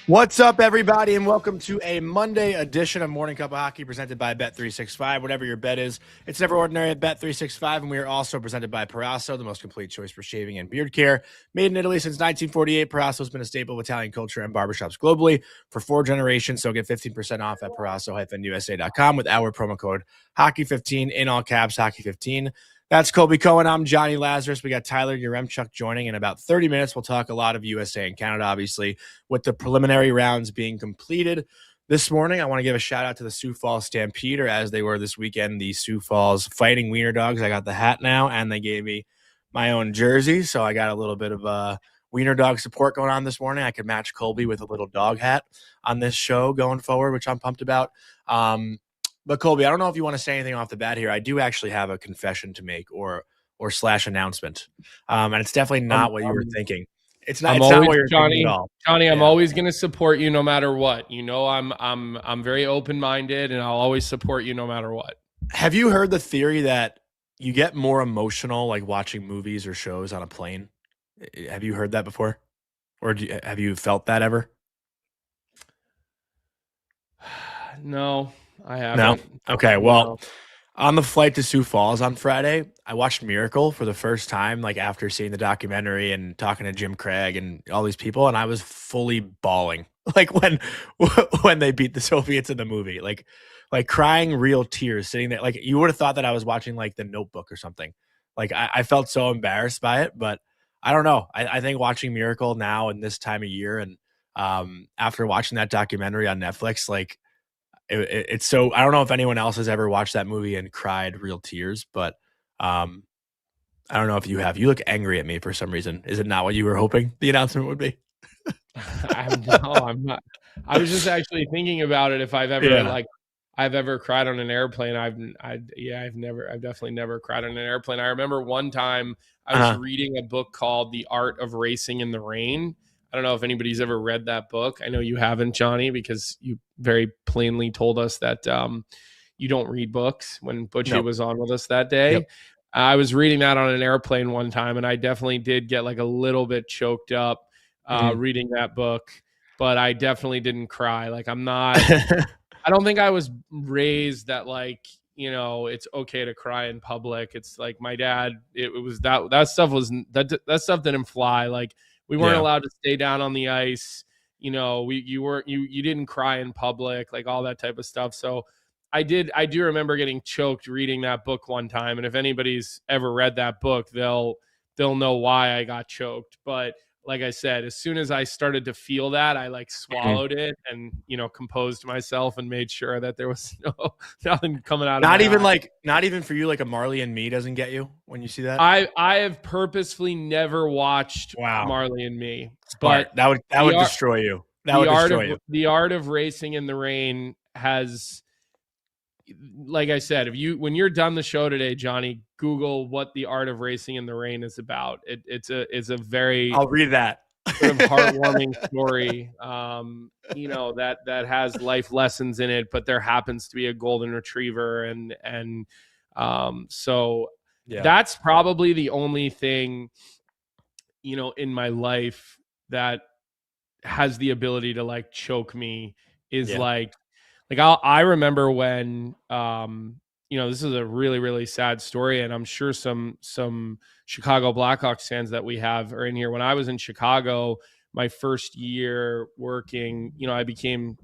What's up, everybody, and welcome to a Monday edition of Morning Cup of Hockey presented by Bet365. Whatever your bet is, it's never ordinary at Bet365, and we are also presented by Parasso, the most complete choice for shaving and beard care. Made in Italy since 1948, Parasso has been a staple of Italian culture and barbershops globally for 4 generations, so get 15% off at Parasso-USA.com with our promo code Hockey15 in all caps, Hockey15. That's Colby, Cohen. I'm Jonny, Lazarus. We got Tyler Yaremchuk joining in about 30 minutes. We'll talk a lot of USA and Canada, obviously, with the preliminary rounds being completed this morning. I want to give a shout out to the Sioux Falls Stampede, or as they were this weekend, the Sioux Falls Fighting Wiener Dogs. I got the hat now, and they gave me my own jersey, so I got a little bit of Wiener Dog support going on this morning. I could match Colby with a little dog hat on this show going forward, which I'm pumped about. But Colby, I don't know if you want to say anything off the bat here. I do actually have a confession to make or slash announcement. And it's definitely not what you were thinking. It's not what you're thinking at all. Jonny, I'm always going to support you no matter what. You know, I'm very open-minded, and I'll always support you no matter what. Have you heard the theory that you get more emotional like watching movies or shows on a plane? Have you heard that before? Or have you felt that ever? No. I haven't. No? Okay, well, on the flight to Sioux Falls on Friday, I watched Miracle for the first time, like after seeing the documentary and talking to Jim Craig and all these people, and I was fully bawling, like when they beat the Soviets in the movie, like crying real tears, sitting there. Like you would have thought that I was watching like The Notebook or something. Like I felt so embarrassed by it, but I don't know. I think watching Miracle now in this time of year and after watching that documentary on Netflix, like, it's so I don't know if anyone else has ever watched that movie and cried real tears, but I don't know if you have. You look angry at me for some reason. Is it not what you were hoping the announcement would be? I'm not. I was just actually thinking about it. If I've ever cried on an airplane. I've definitely never cried on an airplane. I remember one time I was reading a book called The Art of Racing in the Rain. I don't know if anybody's ever read that book. I know you haven't, Jonny, because you very plainly told us that you don't read books when Butchie was on with us that day. Yep. I was reading that on an airplane one time, and I definitely did get like a little bit choked up reading that book, but I definitely didn't cry. Like I'm not, I don't think I was raised that like, you know, it's okay to cry in public. It's like my dad, it was that stuff didn't fly. Like, we weren't allowed to stay down on the ice. You know, you didn't cry in public, like all that type of stuff. So I do remember getting choked reading that book one time. And if anybody's ever read that book, they'll know why I got choked. But like I said, as soon as I started to feel that, I like swallowed it and, you know, composed myself and made sure that there was nothing coming out of it. Not even for you, like a Marley and Me doesn't get you when you see that. I have purposefully never watched Marley and Me, but that would destroy you. The Art of Racing in the Rain has, like I said, when you're done the show today, Jonny, Google what The Art of Racing in the Rain is about. It's a very, I'll read that, sort of heartwarming story. You know, that has life lessons in it, but there happens to be a golden retriever, and so that's probably the only thing, you know, in my life that has the ability to like choke me is like I remember when, you know, this is a really, really sad story, and I'm sure some Chicago Blackhawks fans that we have are in here. When I was in Chicago, my first year working, you know, I became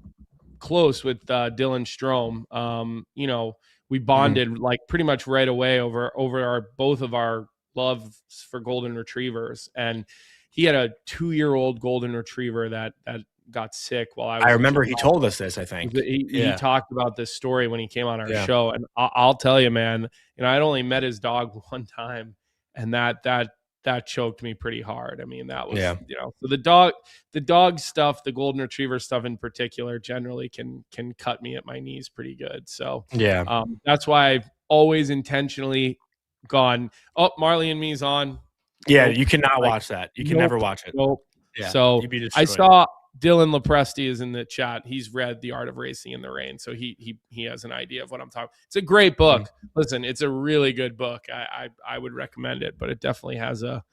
close with Dylan Strome. You know, we bonded like pretty much right away over both of our loves for golden retrievers, and he had a 2-year-old golden retriever that got sick while I remember he told us this. I think he talked about this story when he came on our show, and I'll tell you, man, you know, I'd only met his dog one time, and that choked me pretty hard. I mean, that was you know, so the dog stuff, the golden retriever stuff in particular, generally can cut me at my knees pretty good. So that's why I've always intentionally gone, Marley and Me's on. Yeah, you cannot watch that. You can never watch it. Nope. Yeah, so I saw Dylan Lepresti is in the chat. He's read The Art of Racing in the Rain, so he has an idea of what I'm talking. It's a great book. Listen, it's a really good book. I would recommend it, but it definitely has a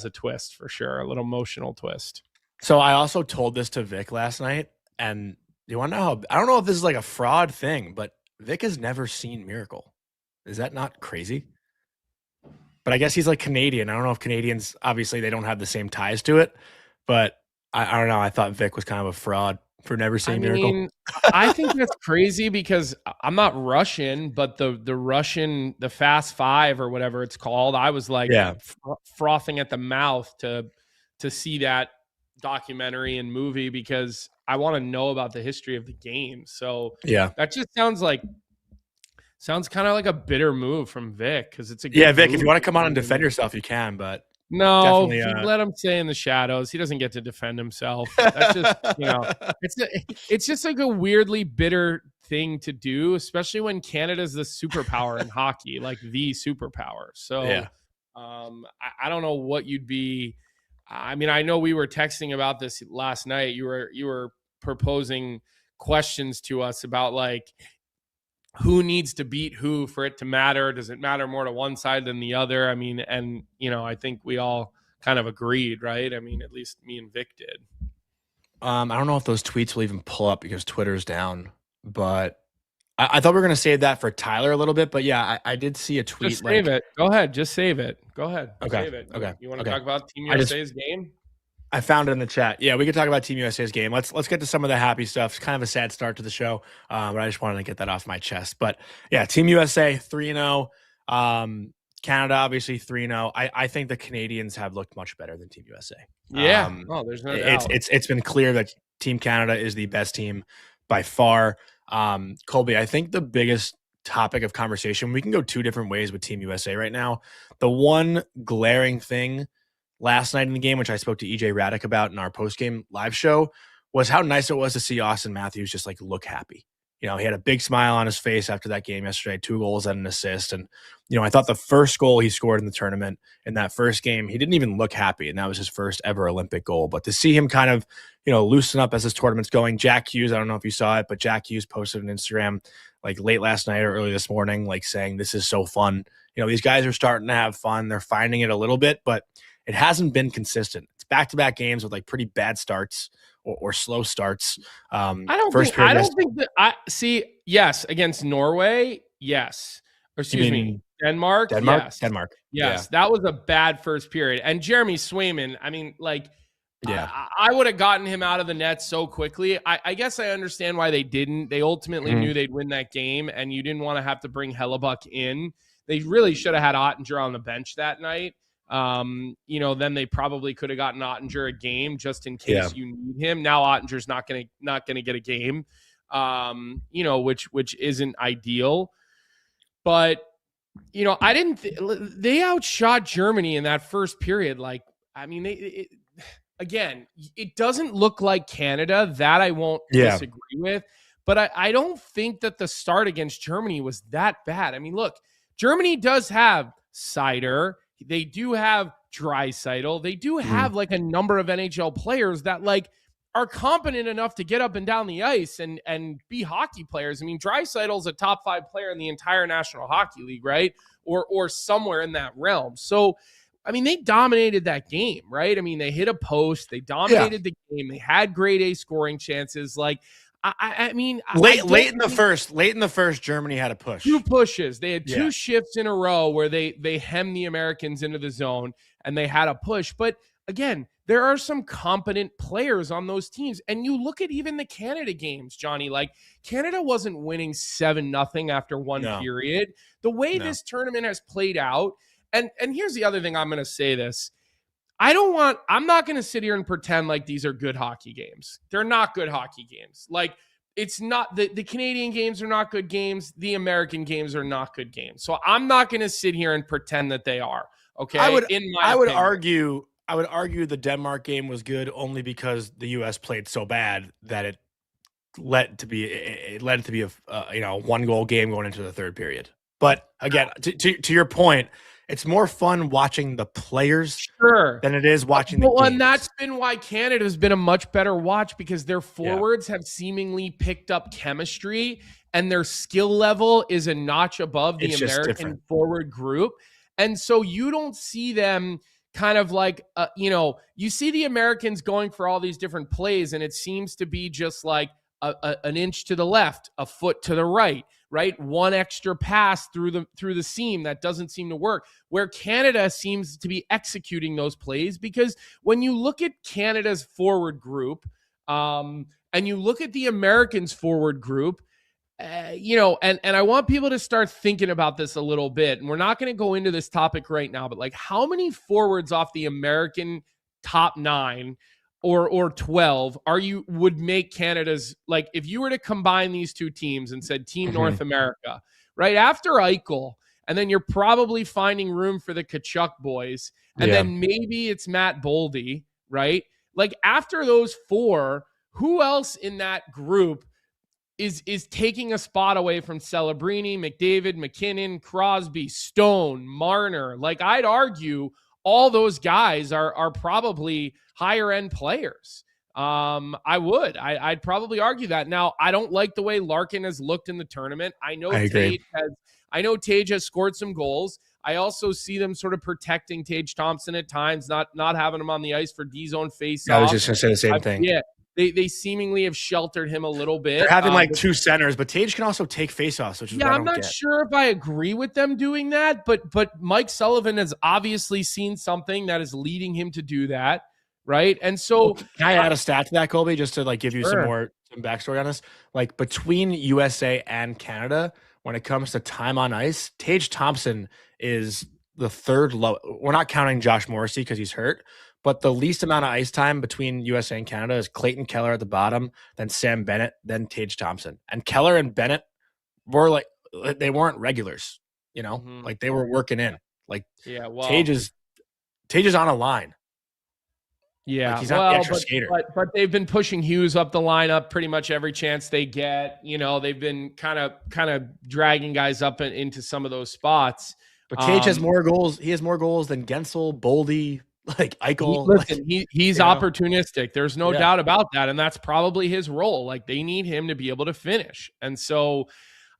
twist for sure, a little emotional twist. So I also told this to Vic last night, and you want to know how? I don't know if this is like a fraud thing, but Vic has never seen Miracle. Is that not crazy? But I guess he's like Canadian. I don't know if Canadians, obviously, they don't have the same ties to it, but I don't know. I thought Vic was kind of a fraud for never seeing Miracle. I think that's crazy because I'm not Russian, but the Russian, the Fast Five or whatever it's called, I was like frothing at the mouth to see that documentary and movie because I want to know about the history of the game. So that just sounds kind of like a bitter move from Vic because it's a good Vic. move. If you want to come on and defend yourself, you can, but no, let him stay in the shadows. He doesn't get to defend himself. That's just it's just like a weirdly bitter thing to do, especially when Canada's the superpower in hockey, like the superpower. So I don't know what you'd be. I mean, I know we were texting about this last night. You were proposing questions to us about like who needs to beat who for it to matter. Does it matter more to one side than the other? I mean, and I think we all kind of agreed, right? I mean, at least me and Vic did. I don't know if those tweets will even pull up because Twitter's down, but I thought we were going to save that for Tyler a little bit, but yeah, I did see a tweet. Just save it. Go ahead. Just save it. Go ahead. Okay. Save it. Okay. You want to talk about Team USA's game? I found it in the chat. Yeah, we could talk about Team USA's game. Let's get to some of the happy stuff. It's kind of a sad start to the show, but I just wanted to get that off my chest. But yeah, Team USA 3-0. Canada obviously 3-0. I think the Canadians have looked much better than Team USA. Yeah. There's no doubt. It's been clear that Team Canada is the best team by far. Colby, I think the biggest topic of conversation, we can go two different ways with Team USA right now. The one glaring thing last night in the game, which I spoke to EJ Radick about in our post-game live show, was how nice it was to see Auston Matthews just like look happy. He had a big smile on his face after that game yesterday, 2 goals and an assist. And, I thought the first goal he scored in the tournament in that first game, he didn't even look happy. And that was his first ever Olympic goal. But to see him kind of, loosen up as this tournament's going, Jack Hughes, I don't know if you saw it, but Jack Hughes posted on Instagram like late last night or early this morning, like saying, this is so fun. These guys are starting to have fun. They're finding it a little bit, but it hasn't been consistent. It's back-to-back games with like pretty bad starts or slow starts. Yes, against Norway. Yes. Or excuse me, Denmark. Yes. Denmark. Yes. Yeah. That was a bad first period. And Jeremy Swayman, I mean, like, I would have gotten him out of the net so quickly. I guess I understand why they didn't. They ultimately knew they'd win that game, and you didn't want to have to bring Hellebuck in. They really should have had Ottinger on the bench that night. Then they probably could have gotten Ottinger a game just in case you need him. Now Ottinger's not gonna get a game, which isn't ideal. But I didn't. They outshot Germany in that first period. Like, I mean, again, it doesn't look like Canada. That I won't disagree with. But I don't think that the start against Germany was that bad. I mean, look, Germany does have Seider. They do have Draisaitl. They do have like a number of NHL players that like are competent enough to get up and down the ice and be hockey players. I mean, Draisaitl's a top 5 player in the entire National Hockey League, right? Or somewhere in that realm. So, I mean, they dominated that game, right? I mean, they hit a post. They dominated the game. They had grade A scoring chances. Like, I mean, late in the first, Germany had a push. 2 pushes. They had 2 shifts in a row where they hemmed the Americans into the zone and they had a push. But again, there are some competent players on those teams. And you look at even the Canada games, Johnny, like Canada wasn't winning 7-0 after one period. The way this tournament has played out, and here's the other thing I'm going to say this. I'm not going to sit here and pretend like these are good hockey games. They're not good hockey games. Like, it's not the Canadian games are not good games. The American games are not good games. So I'm not going to sit here and pretend that they are. Okay. I would argue the Denmark game was good only because the U.S. played so bad that it led to be a 1-goal game going into the third period. But again, to your point, it's more fun watching the players than it is watching the games. And that's been why Canada has been a much better watch because their forwards have seemingly picked up chemistry and their skill level is a notch above the American forward group. And so you don't see them kind of like, you see the Americans going for all these different plays, and it seems to be just like an inch to the left, a foot to the right, right? One extra pass through the seam that doesn't seem to work, where Canada seems to be executing those plays. Because when you look at Canada's forward group, and you look at the Americans' forward group, and I want people to start thinking about this a little bit. And we're not going to go into this topic right now, but like, how many forwards off the American top 9 or 12 would make Canada's, like, if you were to combine these two teams and said Team North America, right after Eichel, and then you're probably finding room for the Tkachuk boys, and then maybe it's Matt Boldy, right? Like, after those 4, who else in that group is taking a spot away from Celebrini, McDavid, McKinnon, Crosby, Stone, Marner? Like, I'd argue all those guys are probably higher end players. I'd probably argue that. Now, I don't like the way Larkin has looked in the tournament. I know Tage has scored some goals. I also see them sort of protecting Tage Thompson at times, not having him on the ice for D-zone face-off. I was just going to say the same thing. Yeah. They seemingly have sheltered him a little bit. They're having like 2 centers, but Tage can also take faceoffs, which is what I don't I'm not sure if I agree with them doing that, but Mike Sullivan has obviously seen something that is leading him to do that, right? And so, can I add a stat to that, Colby, just to like give you some backstory on this? Like, between USA and Canada, when it comes to time on ice, Tage Thompson is the 3rd low. We're not counting Josh Morrissey because he's hurt. But the least amount of ice time between USA and Canada is Clayton Keller at the bottom, then Sam Bennett, then Tage Thompson. And Keller and Bennett were they weren't regulars, like they were working in. Like, Tage is on a line. Yeah, like he's not the extra skater. But they've been pushing Hughes up the lineup pretty much every chance they get. They've been kind of dragging guys up into some of those spots. But Tage has more goals. He has more goals than Guentzel, Boldy, like Eichel. He's opportunistic. There's no doubt about that. And that's probably his role. Like, they need him to be able to finish. And so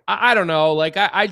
I don't know. Like, I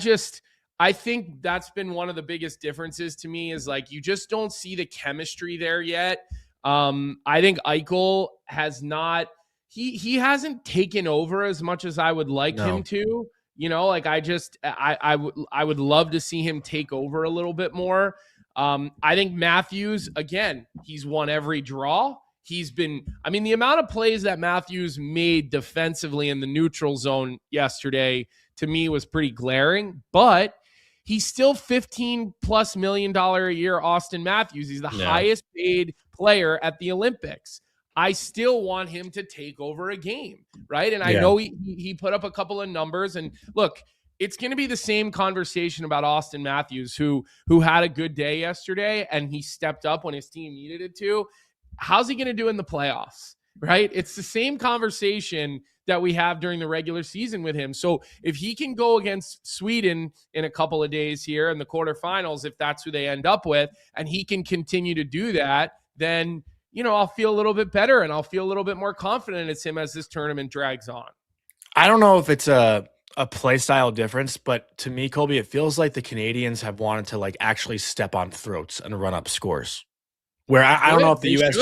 think that's been one of the biggest differences to me, is like, you just don't see the chemistry there yet. I think Eichel has not, he hasn't taken over as much as I would like him to, like, I would love to see him take over a little bit more. I think Matthews, again, he's won every draw. The amount of plays that Matthews made defensively in the neutral zone yesterday, to me, was pretty glaring, but he's still $15+ million a year Auston Matthews. He's the highest paid player at the Olympics. I still want him to take over a game, right? And I know he put up a couple of numbers, and look, it's going to be the same conversation about Auston Matthews, who had a good day yesterday, and he stepped up when his team needed it to. How's he going to do in the playoffs, right? It's the same conversation that we have during the regular season with him. So if he can go against Sweden in a couple of days here in the quarterfinals, if that's who they end up with, and he can continue to do that, then, I'll feel a little bit better, and I'll feel a little bit more confident it's him as this tournament drags on. I don't know if it's a play style difference, but to me, Colby, it feels like the Canadians have wanted to like actually step on throats and run up scores. Where I don't know if the U.S.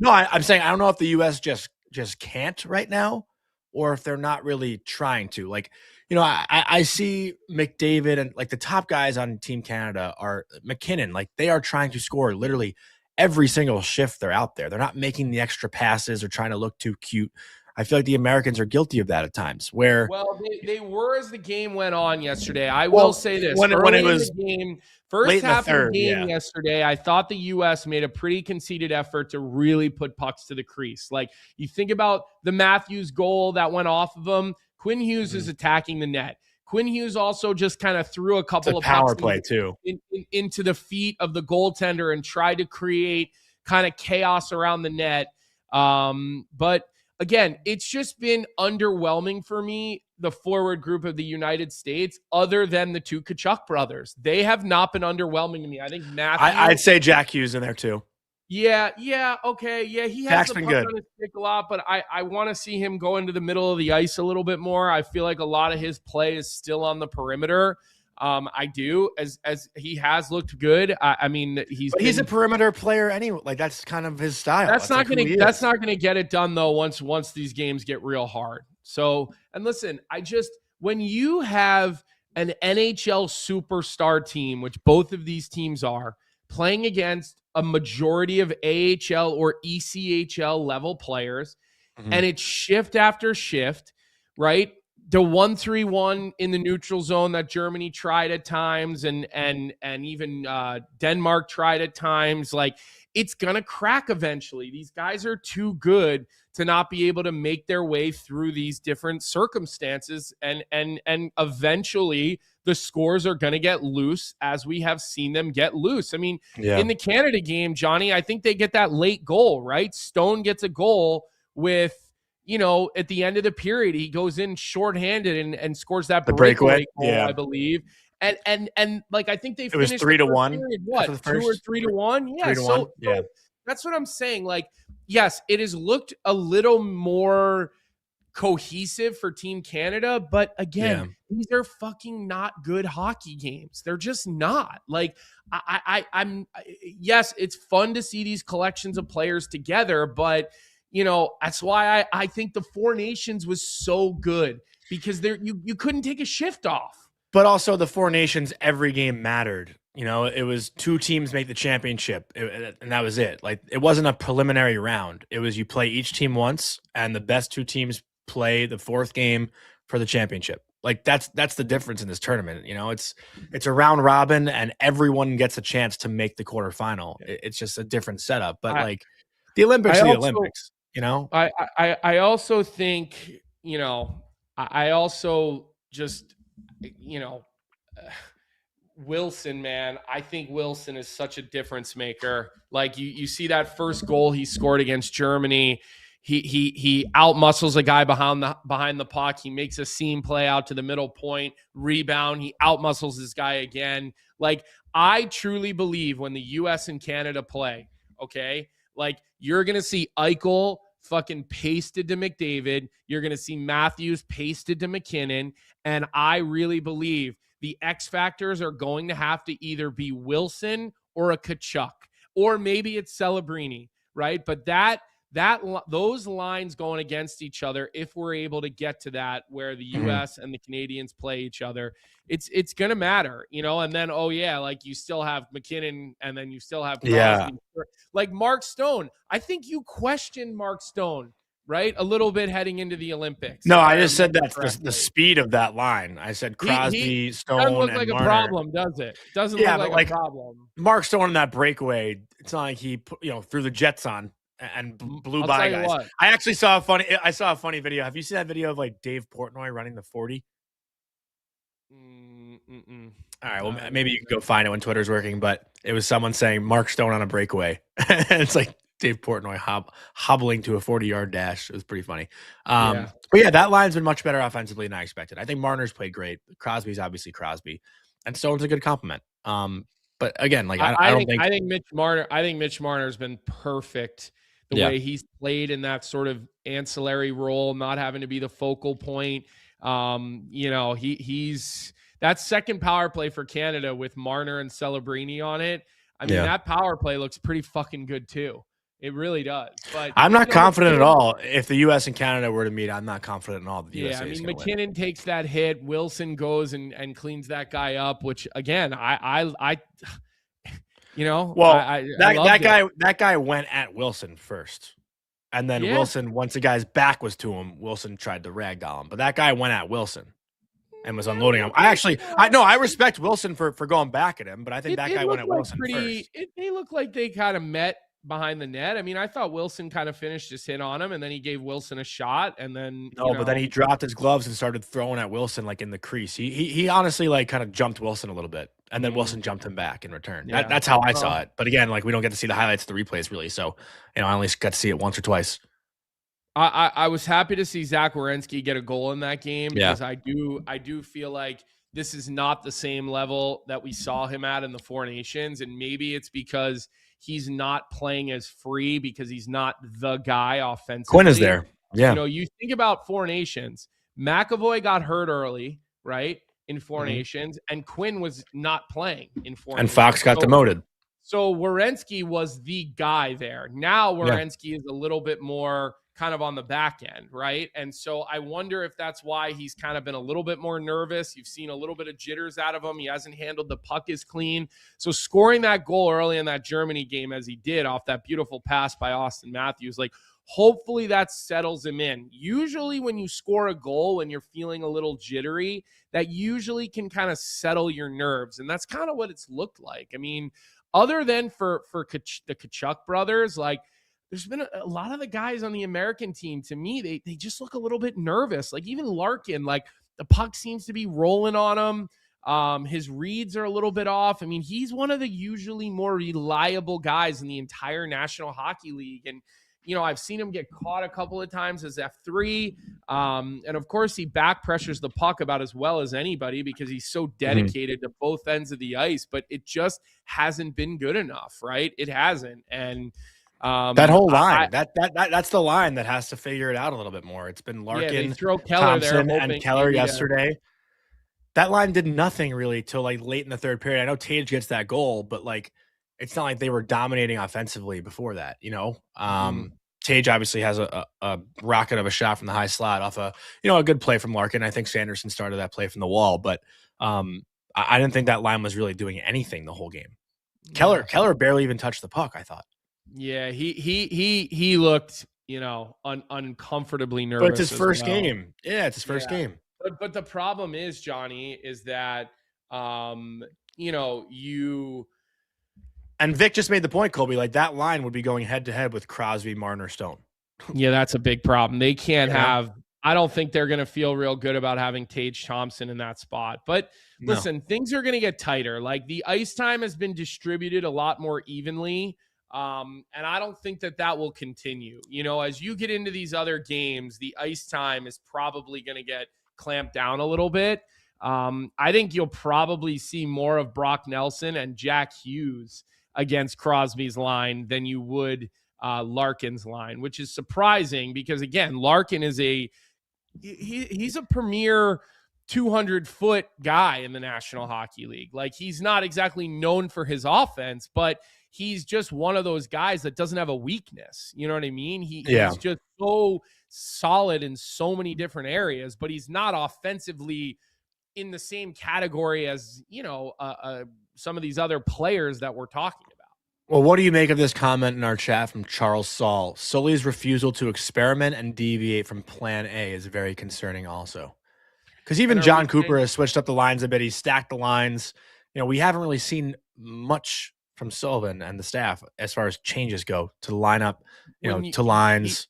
I'm saying I don't know if the U.S. just can't right now, or if they're not really trying to. Like, I see McDavid and like the top guys on Team Canada are McKinnon. Like, they are trying to score literally every single shift they're out there. They're not making the extra passes or trying to look too cute. I feel like the Americans are guilty of that at times. They were as the game went on yesterday. I will say this: when it was the game, first half of the game yesterday, I thought the U.S. made a pretty conceited effort to really put pucks to the crease. Like, you think about the Matthews goal that went off of him. Quinn Hughes is attacking the net. Quinn Hughes also just kind of threw a couple of power play too into the feet of the goaltender and tried to create kind of chaos around the net. But again, it's just been underwhelming for me, the forward group of the United States, other than the 2 Tkachuk brothers. They have not been underwhelming to me. I think Matthews. I'd say Jack Hughes in there too. Yeah, okay. Yeah, he has the puck on his stick a lot, but I want to see him go into the middle of the ice a little bit more. I feel like a lot of his play is still on the perimeter. I do, as he has looked good. I mean, he's a perimeter player anyway. Like that's kind of his style. That's not gonna get it done though. Once these games get real hard. So, and listen, when you have an NHL superstar team, which both of these teams are, playing against a majority of AHL or ECHL level players, and it's shift after shift, right? The 1-3-1 in the neutral zone that Germany tried at times, and even Denmark tried at times. Like, it's gonna crack eventually. These guys are too good to not be able to make their way through these different circumstances, and eventually the scores are going to get loose, as we have seen them get loose. I mean, in the Canada game, Johnny, I think they get that late goal, right? Stone gets a goal with, at the end of the period, he goes in shorthanded and scores that breakaway goal, I believe. And like, I think they finished. It was 3-1. What, 2 or 3-1? Yeah. So that's what I'm saying. Like, yes, it has looked a little more cohesive for Team Canada, but again, these are fucking not good hockey games. They're just not. Like, I'm yes, it's fun to see these collections of players together, but that's why I think the Four Nations was so good, because you couldn't take a shift off. But also the Four Nations, every game mattered. It was 2 teams make the championship, and that was it. Like, it wasn't a preliminary round. It was you play each team once, and the best 2 teams play the 4th game for the championship. Like, that's the difference in this tournament. It's a round robin, and everyone gets a chance to make the quarterfinal. It's just a different setup. But the Olympics are the Olympics. I also think I also just Wilson, man, I think Wilson is such a difference maker. Like, you see that first goal he scored against Germany. He outmuscles a guy behind the puck. He makes a seam play out to the middle point, rebound. He outmuscles this guy again. Like, I truly believe when the U.S. and Canada play, okay, like, you're gonna see Eichel fucking pasted to McDavid. You're gonna see Matthews pasted to McKinnon, and I really believe the X factors are going to have to either be Wilson or a Tkachuk, or maybe it's Celebrini, right? But those lines going against each other, if we're able to get to that where the U.S. and the Canadians play each other, it's going to matter, and then, like, you still have McKinnon, and then you still have Crosby. Like Mark Stone. I think you questioned Mark Stone, right, a little bit heading into the Olympics. No, I just said that's the speed of that line. I said Crosby, Stone, doesn't look and like Marner. A problem, does it? Doesn't look like a problem. Mark Stone in that breakaway, it's not like he threw the Jets on and blew by guys. I actually saw a funny video. Have you seen that video of like Dave Portnoy running the 40? All right, well, maybe you can go find it when Twitter's working, but it was someone saying Mark Stone on a breakaway. It's like Dave Portnoy hobbling to a 40-yard dash. It was pretty funny. But yeah, that line's been much better offensively than I expected. I think Marner's played great. Crosby's obviously Crosby, and Stone's a good compliment. But again, like, I think Mitch Marner's been perfect. The way he's played in that sort of ancillary role, not having to be the focal point. He's that second power play for Canada with Marner and Celebrini on it. I mean, that power play looks pretty fucking good too. It really does. But I'm not confident at all. If the U.S. and Canada were to meet, I'm not confident at all that the USA is going to win. McKinnon takes that hit. Wilson goes and cleans that guy up, which again, that guy went at Wilson first. And then Wilson, once the guy's back was to him, Wilson tried to ragdoll him. But that guy went at Wilson and was unloading him. I respect Wilson for going back at him, but I think that guy went at Wilson first. They look like they kind of met behind the net. I mean, I thought Wilson kind of finished his hit on him, and then he gave Wilson a shot, and then but then he dropped his gloves and started throwing at Wilson like in the crease. He honestly like kind of jumped Wilson a little bit, and then Wilson jumped him back in return. That's how I saw it. But again, like, we don't get to see the highlights of the replays really, so I only got to see it once or twice. I was happy to see Zach Werenski get a goal in that game, because I do feel like this is not the same level that we saw him at in the Four Nations, and maybe it's because he's not playing as free because he's not the guy offensively. Quinn is there. Yeah. You think about Four Nations. McAvoy got hurt early, right? in Four Nations, and Quinn was not playing in Four And Nations. Fox got demoted. So Werenski was the guy there. Now Werenski is a little bit more kind of on the back end, right? And so I wonder if that's why he's kind of been a little bit more nervous. You've seen a little bit of jitters out of him. He hasn't handled the puck as clean. So scoring that goal early in that Germany game as he did off that beautiful pass by Auston Matthews, like hopefully that settles him in. Usually when you score a goal when you're feeling a little jittery, that usually can kind of settle your nerves. And that's kind of what it's looked like. I mean, other than for the Tkachuk brothers, like there's been a lot of the guys on the American team, to me, they just look a little bit nervous. Like even Larkin, like the puck seems to be rolling on him. His reads are a little bit off. I mean, he's one of the usually more reliable guys in the entire National Hockey League. And, you know, I've seen him get caught a couple of times as F3. And of course, he back pressures the puck about as well as anybody because he's so dedicated to both ends of the ice. But it just hasn't been good enough, right? It hasn't. And that whole line, that's the line that has to figure it out a little bit more. It's been Larkin, Thompson, and Keller yesterday. That line did nothing really till like late in the third period. I know Tage gets that goal, but like it's not like they were dominating offensively before that, you know. Tage obviously has a rocket of a shot from the high slot off a good play from Larkin. I think Sanderson started that play from the wall, but I didn't think that line was really doing anything the whole game. Keller barely even touched the puck, I thought. Yeah, he looked, uncomfortably nervous. But it's his first game. Yeah, it's his first game. But the problem is, Johnny, is that and Vic just made the point, Colby, like that line would be going head to head with Crosby, Martin, or Stone. Yeah, that's a big problem. They can't have. I don't think they're going to feel real good about having Tage Thompson in that spot. But listen, things are going to get tighter. Like the ice time has been distributed a lot more evenly. And I don't think that will continue. As you get into these other games, the ice time is probably going to get clamped down a little bit. I think you'll probably see more of Brock Nelson and Jack Hughes against Crosby's line than you would Larkin's line, which is surprising because, again, Larkin is he's a premier 200-foot guy in the National Hockey League. Like, he's not exactly known for his offense, but he's just one of those guys that doesn't have a weakness. You know what I mean? He's just so solid in so many different areas, but he's not offensively in the same category as, some of these other players that we're talking about. Well, what do you make of this comment in our chat from Charles Saul? Sully's refusal to experiment and deviate from plan A is very concerning also. Because even John Cooper has switched up the lines a bit. He's stacked the lines. We haven't really seen much from Sullivan and the staff as far as changes go to the lineup, to lines.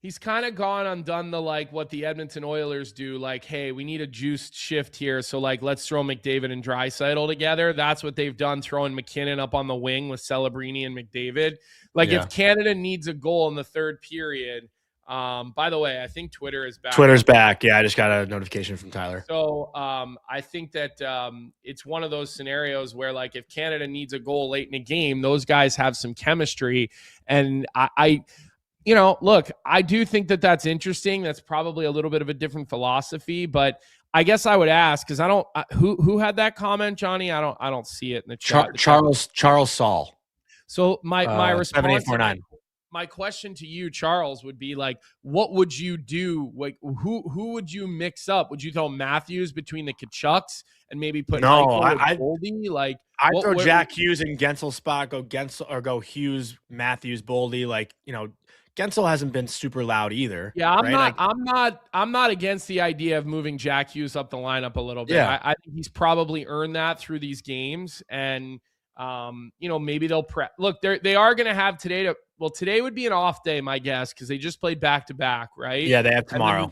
He's kind of gone and done the, like, what the Edmonton Oilers do. Like, hey, we need a juiced shift here. So, like, let's throw McDavid and Draisaitl together. That's what they've done, throwing McKinnon up on the wing with Celebrini and McDavid. Like, if Canada needs a goal in the third period, by the way, I think Twitter is back. Twitter's back. Yeah, I just got a notification from Tyler. So I think that it's one of those scenarios where, like, if Canada needs a goal late in a game, those guys have some chemistry. And look, I do think that that's interesting. That's probably a little bit of a different philosophy, but I guess I would ask, because I don't who had that comment, Johnny? I don't see it in the chat. Charles Saul. So my response, 7849. My question to you, Charles, would be like, what would you do? Like, who would you mix up? Would you throw Matthews between the Kachucks and maybe put Boldy? Like, I'd throw Jack Hughes in Guentzel's spot. Go Guentzel or go Hughes, Matthews, Boldy. Like, Guentzel hasn't been super loud either. Yeah, I'm not against the idea of moving Jack Hughes up the lineup a little bit. Yeah. I think he's probably earned that through these games, and maybe they'll prep. Look, they are going to have today. Today would be an off day, my guess, because they just played back to back, right? Yeah, they have tomorrow,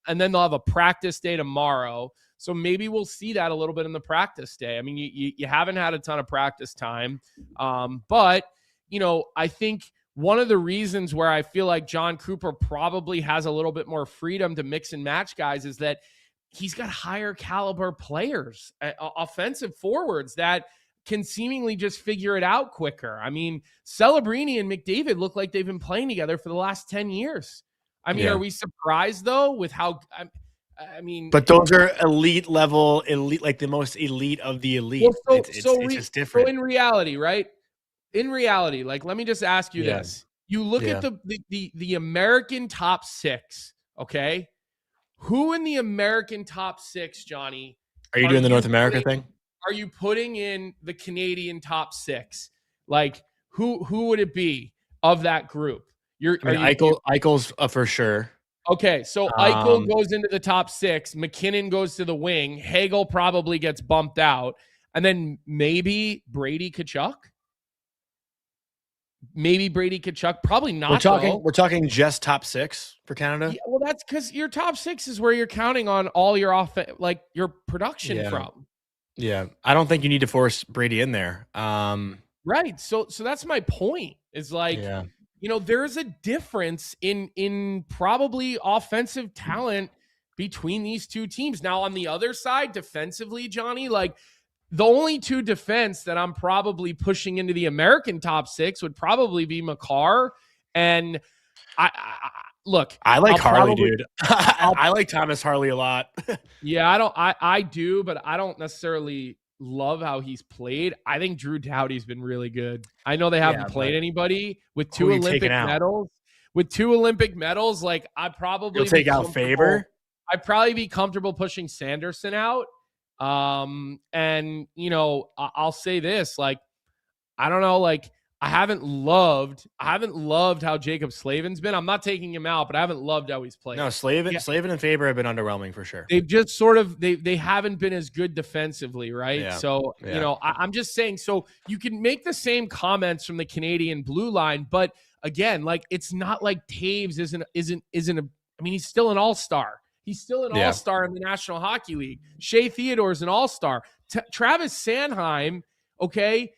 and then they'll have a practice day tomorrow. So maybe we'll see that a little bit in the practice day. I mean, you haven't had a ton of practice time, but I think one of the reasons where I feel like John Cooper probably has a little bit more freedom to mix and match guys is that he's got higher caliber players, offensive forwards that can seemingly just figure it out quicker. I mean, Celebrini and McDavid look like they've been playing together for the last 10 years. I mean, Are we surprised, though, with how I mean, but those are elite, like the most elite of the elite. Well, It's just different. So in reality, right? In reality, like, let me just ask you this. You look at the American top 6, okay? Who in the American top 6, Johnny? Are you doing the North America thing? Are you putting in the Canadian top 6? Like, who would it be of that group? Eichel's for sure. Okay, so Eichel goes into the top 6. McKinnon goes to the wing. Hagel probably gets bumped out. And then maybe Brady Tkachuk? Maybe Brady Tkachuk. Probably not. We're talking just top 6 for Canada. Yeah, well, that's because your top 6 is where you're counting on all your your production from. Yeah, I don't think you need to force Brady in there. Right. So that's my point. Is like, there's a difference in probably offensive talent between these two teams. Now, on the other side, defensively, Johnny, like, the only two defense that I'm probably pushing into the American top 6 would probably be Makar. And I like Harley, dude. I like Thomas Harley a lot. Yeah, I do, but I don't necessarily love how he's played. I think Drew Doughty's been really good. I know they haven't played anybody with 2 Olympic medals. With 2 Olympic medals, like, I'd probably take out Faber. I'd probably be comfortable pushing Sanderson out. And I'll say this, like, I don't know, like, I haven't loved how Jacob Slavin's been. I'm not taking him out, but I haven't loved how he's played. No, Slavin and Faber have been underwhelming for sure. They've just sort of they haven't been as good defensively, right? Yeah. So I'm just saying. So you can make the same comments from the Canadian blue line, but again, like, it's not like Taves isn't a. I mean, he's still an all-star. He's still an all-star in the National Hockey League. Shea Theodore's an all-star. Travis Sanheim, okay.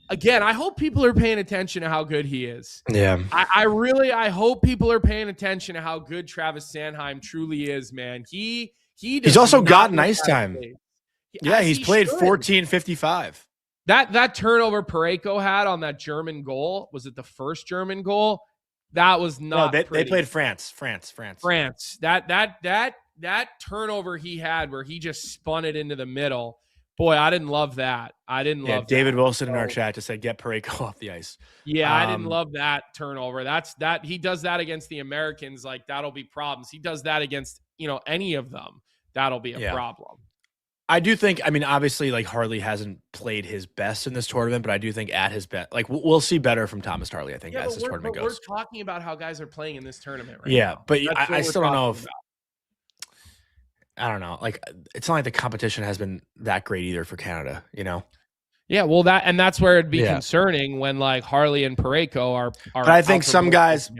Again, I hope people are paying attention to how good he is. Yeah. I hope people are paying attention to how good Travis Sanheim truly is, man. He's also gotten ice time. Yeah, he's played 14:55. That turnover Parayko had on that German goal, was it the first German goal? That was not. No, they played France. That turnover he had where he just spun it into the middle. Boy, I didn't love that. David Wilson in our chat just said, get Parayko off the ice. Yeah, I didn't love that turnover. He does that against the Americans, like, that'll be problems. He does that against, any of them. That'll be a problem. I do think, I mean, obviously, like, Harley hasn't played his best in this tournament, but I do think at his best, like, we'll see better from Thomas Harley, I think, as this tournament goes. We're talking about how guys are playing in this tournament right now. But I still don't know if, I don't know. Like, it's not like the competition has been that great either for Canada, Yeah, well, that's where it'd be concerning when, like, Harley and Parayko are. But I think some guys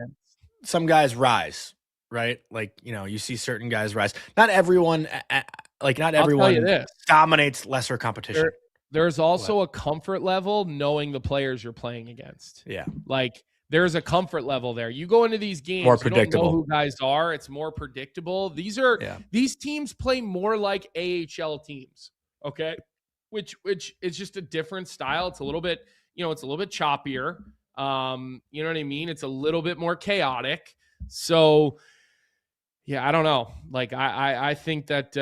rise, right? Like, you see certain guys rise. Not everyone, dominates lesser competition. There's also a comfort level knowing the players you're playing against. Yeah, like, there's a comfort level there. You go into these games, more predictable. You don't know who guys are. It's more predictable. These teams play more like AHL teams, okay? Which is just a different style. It's a little bit, it's a little bit choppier. You know what I mean? It's a little bit more chaotic. So, yeah, I don't know. Like, I think that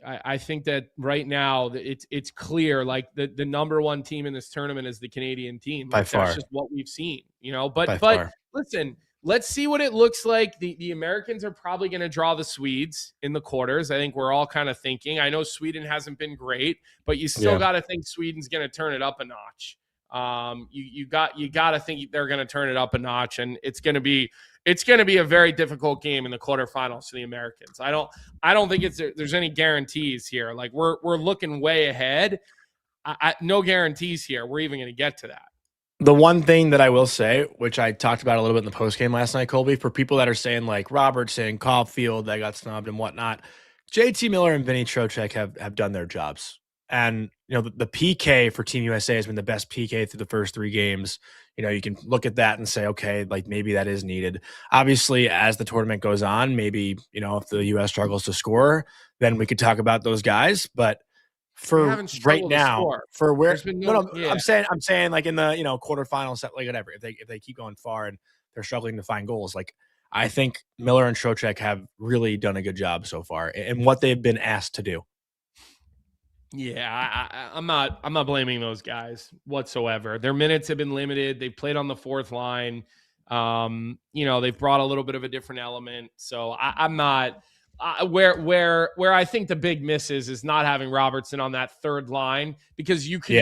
I think that right now it's clear, like, the number one team in this tournament is the Canadian team. By far. That's just what we've seen, But listen, let's see what it looks like. The Americans are probably going to draw the Swedes in the quarters. I think we're all kind of thinking. I know Sweden hasn't been great, but you still got to think Sweden's going to turn it up a notch. You got to think they're going to turn it up a notch, and it's going to be a very difficult game in the quarterfinals for the Americans. I don't think there's any guarantees here. Like, we're looking way ahead. No guarantees here. We're even going to get to that. The one thing that I will say, which I talked about a little bit in the postgame last night, Colby, for people that are saying, like, Robertson, Caulfield, that got snubbed and whatnot, JT Miller and Vinny Trocheck have done their jobs. And, the PK for Team USA has been the best PK through the first 3 games. You can look at that and say, okay, like, maybe that is needed. Obviously, as the tournament goes on, maybe, if the US struggles to score, then we could talk about those guys. But for right now, for where I'm saying like in the quarterfinal set, like, whatever, if they keep going far and they're struggling to find goals, like, I think Miller and Trocheck have really done a good job so far in what they've been asked to do. Yeah, I'm not blaming those guys whatsoever. Their minutes have been limited. They've played on the fourth line. They've brought a little bit of a different element. So I'm not where I think the big miss is not having Robertson on that third line, because you could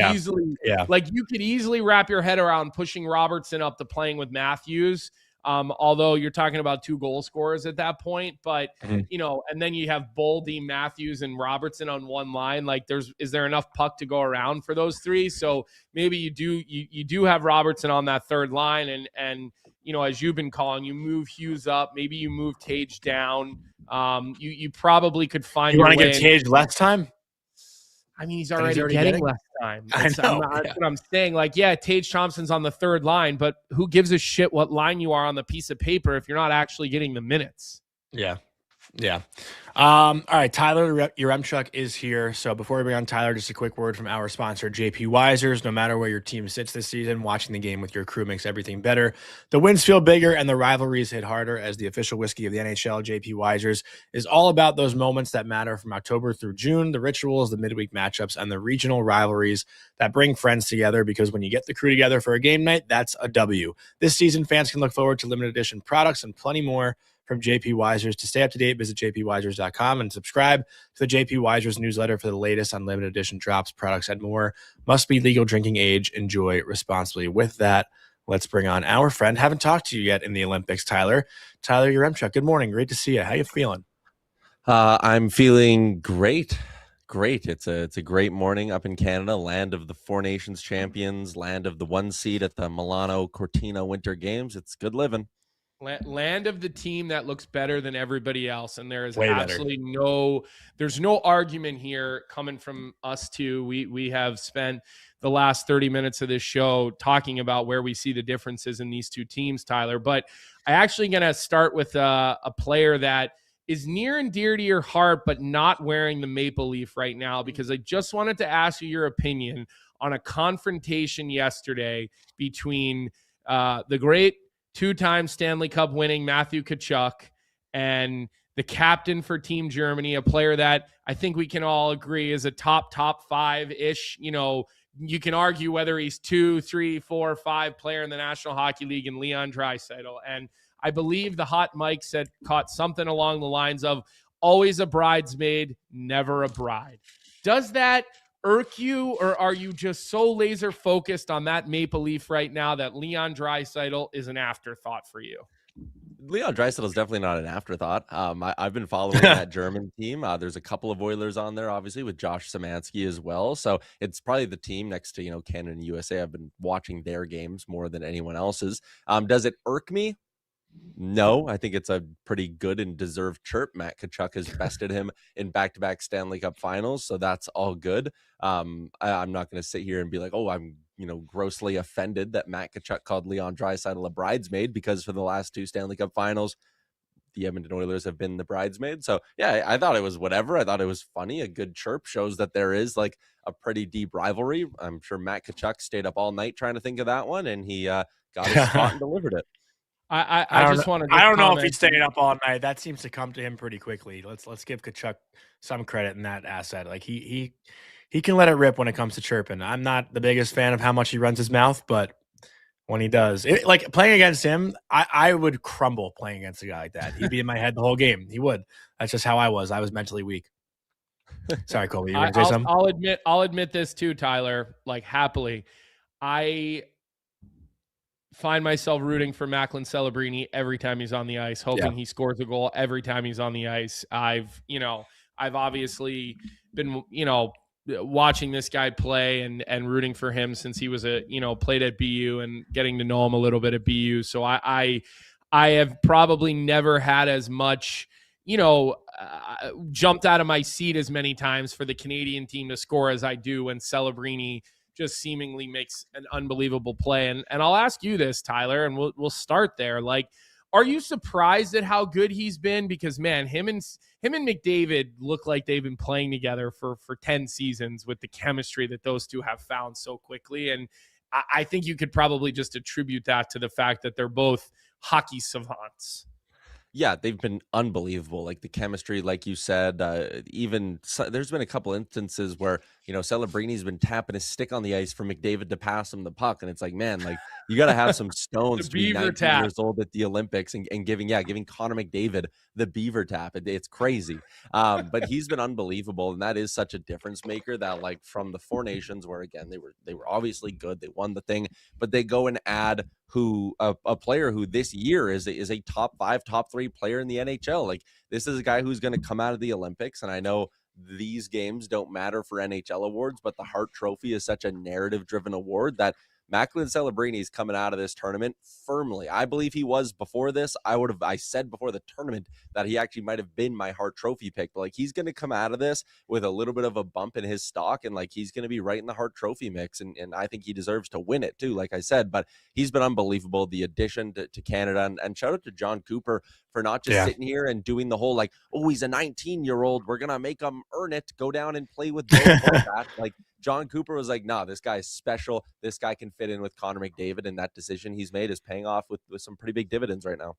easily wrap your head around pushing Robertson up to playing with Matthews. Although you're talking about 2 goal scorers at that point, but and then you have Boldy, Matthews, and Robertson on one line. Like, is there enough puck to go around for those 3? So maybe you do have Robertson on that third line, and as you've been calling, you move Hughes up, maybe you move Tage down. You probably could find. You want to give Tage less time? I mean, he's already getting less time. That's what I'm saying. Like, yeah, Tage Thompson's on the third line, but who gives a shit what line you are on the piece of paper if you're not actually getting the minutes? Yeah. Yeah. All right. Tyler Yaremchuk is here. So before we bring on Tyler, just a quick word from our sponsor, JP Weisers. No matter where your team sits this season, watching the game with your crew makes everything better. The wins feel bigger and the rivalries hit harder. As the official whiskey of the NHL, JP Weisers is all about those moments that matter from October through June, the rituals, the midweek matchups, and the regional rivalries that bring friends together, because when you get the crew together for a game night, that's a W. This season, fans can look forward to limited edition products and plenty more from JP Weisers. To stay up to date, visit jpweisers.com and subscribe to the JP Weisers newsletter for the latest on limited edition drops, products, and more. Must be legal drinking age. Enjoy responsibly. With that, let's bring on our friend. Haven't talked to you yet in the Olympics, Tyler Yaremchuk. Good morning. Great to see you. How you feeling? I'm feeling great. It's a great morning up in Canada, land of the Four Nations champions, land of the 1 seed at the Milano Cortina Winter Games. It's good living. Land of the team that looks better than everybody else, and there is absolutely no argument here coming from us two. We have spent the last 30 minutes of this show talking about where we see the differences in these two teams, Tyler. But I actually going to start with a player that is near and dear to your heart, but not wearing the maple leaf right now, because I just wanted to ask you your opinion on a confrontation yesterday between the great 2-time Stanley Cup winning Matthew Tkachuk and the captain for Team Germany, a player that I think we can all agree is a top 5-ish. You can argue whether he's 2, 3, 4, 5 player in the National Hockey League, and Leon Draisaitl. And I believe the hot mic said caught something along the lines of always a bridesmaid, never a bride. Does that irk you, or are you just so laser focused on that maple leaf right now that Leon Draisaitl is an afterthought for you? Leon Draisaitl is definitely not an afterthought. I've been following that German team. There's a couple of Oilers on there, obviously, with Josh Szymanski as well. So it's probably the team next to, Canada and USA. I've been watching their games more than anyone else's. Does it irk me? No, I think it's a pretty good and deserved chirp. Matt Tkachuk has bested him in back-to-back Stanley Cup finals, so that's all good. I'm not going to sit here and be like, oh, I'm grossly offended that Matt Tkachuk called Leon Draisaitl a bridesmaid, because for the last 2 Stanley Cup finals, the Edmonton Oilers have been the bridesmaid. So yeah, I thought it was whatever. I thought it was funny. A good chirp shows that there is like a pretty deep rivalry. I'm sure Matt Tkachuk stayed up all night trying to think of that one, and he got his spot and delivered it. I just want to. I don't know if he's staying up all night. That seems to come to him pretty quickly. Let's give Tkachuk some credit in that asset. Like he can let it rip when it comes to chirping. I'm not the biggest fan of how much he runs his mouth, but when he does, like playing against him, I would crumble playing against a guy like that. He'd be in my head the whole game. He would. That's just how I was. I was mentally weak. Sorry, Colby. You want to say something? I'll admit this too, Tyler. Like, happily, I find myself rooting for Macklin Celebrini every time he's on the ice, hoping he scores a goal every time he's on the ice. I've obviously been, watching this guy play and rooting for him since he was played at BU and getting to know him a little bit at BU. So I have probably never had as much, jumped out of my seat as many times for the Canadian team to score as I do when Celebrini just seemingly makes an unbelievable play. And I'll ask you this, Tyler, and we'll start there. Like, are you surprised at how good he's been? Because, man, him and McDavid look like they've been playing together for 10 seasons with the chemistry that those two have found so quickly. And I think you could probably just attribute that to the fact that they're both hockey savants. Yeah, they've been unbelievable. Like the chemistry, like you said, there's been a couple instances where, Celebrini's been tapping his stick on the ice for McDavid to pass him the puck. And it's like, man, like you got to have some The stones to be beaver 19 tap. years old at the Olympics and giving Connor McDavid the beaver tap. It's crazy. But he's been unbelievable. And that is such a difference maker that, like, from the Four Nations, where again, they were obviously good. They won the thing, but they go and add a player who this year is a top 5, top 3 player in the NHL. Like, this is a guy who's going to come out of the Olympics. And I know these games don't matter for NHL awards, but the Hart Trophy is such a narrative driven award that Macklin Celebrini is coming out of this tournament firmly. I believe he was before this. I said before the tournament that he actually might have been my Hart Trophy pick, but like he's going to come out of this with a little bit of a bump in his stock, and like he's going to be right in the Hart Trophy mix, and I think he deserves to win it too, like I said. But he's been unbelievable, the addition to Canada, and shout out to John Cooper for not just sitting here and doing the whole like, oh, he's a 19-year-old, we're gonna make him earn it, go down and play with that. Like, John Cooper was like, nah, this guy is special. This guy can fit in with Connor McDavid, and that decision he's made is paying off with some pretty big dividends right now.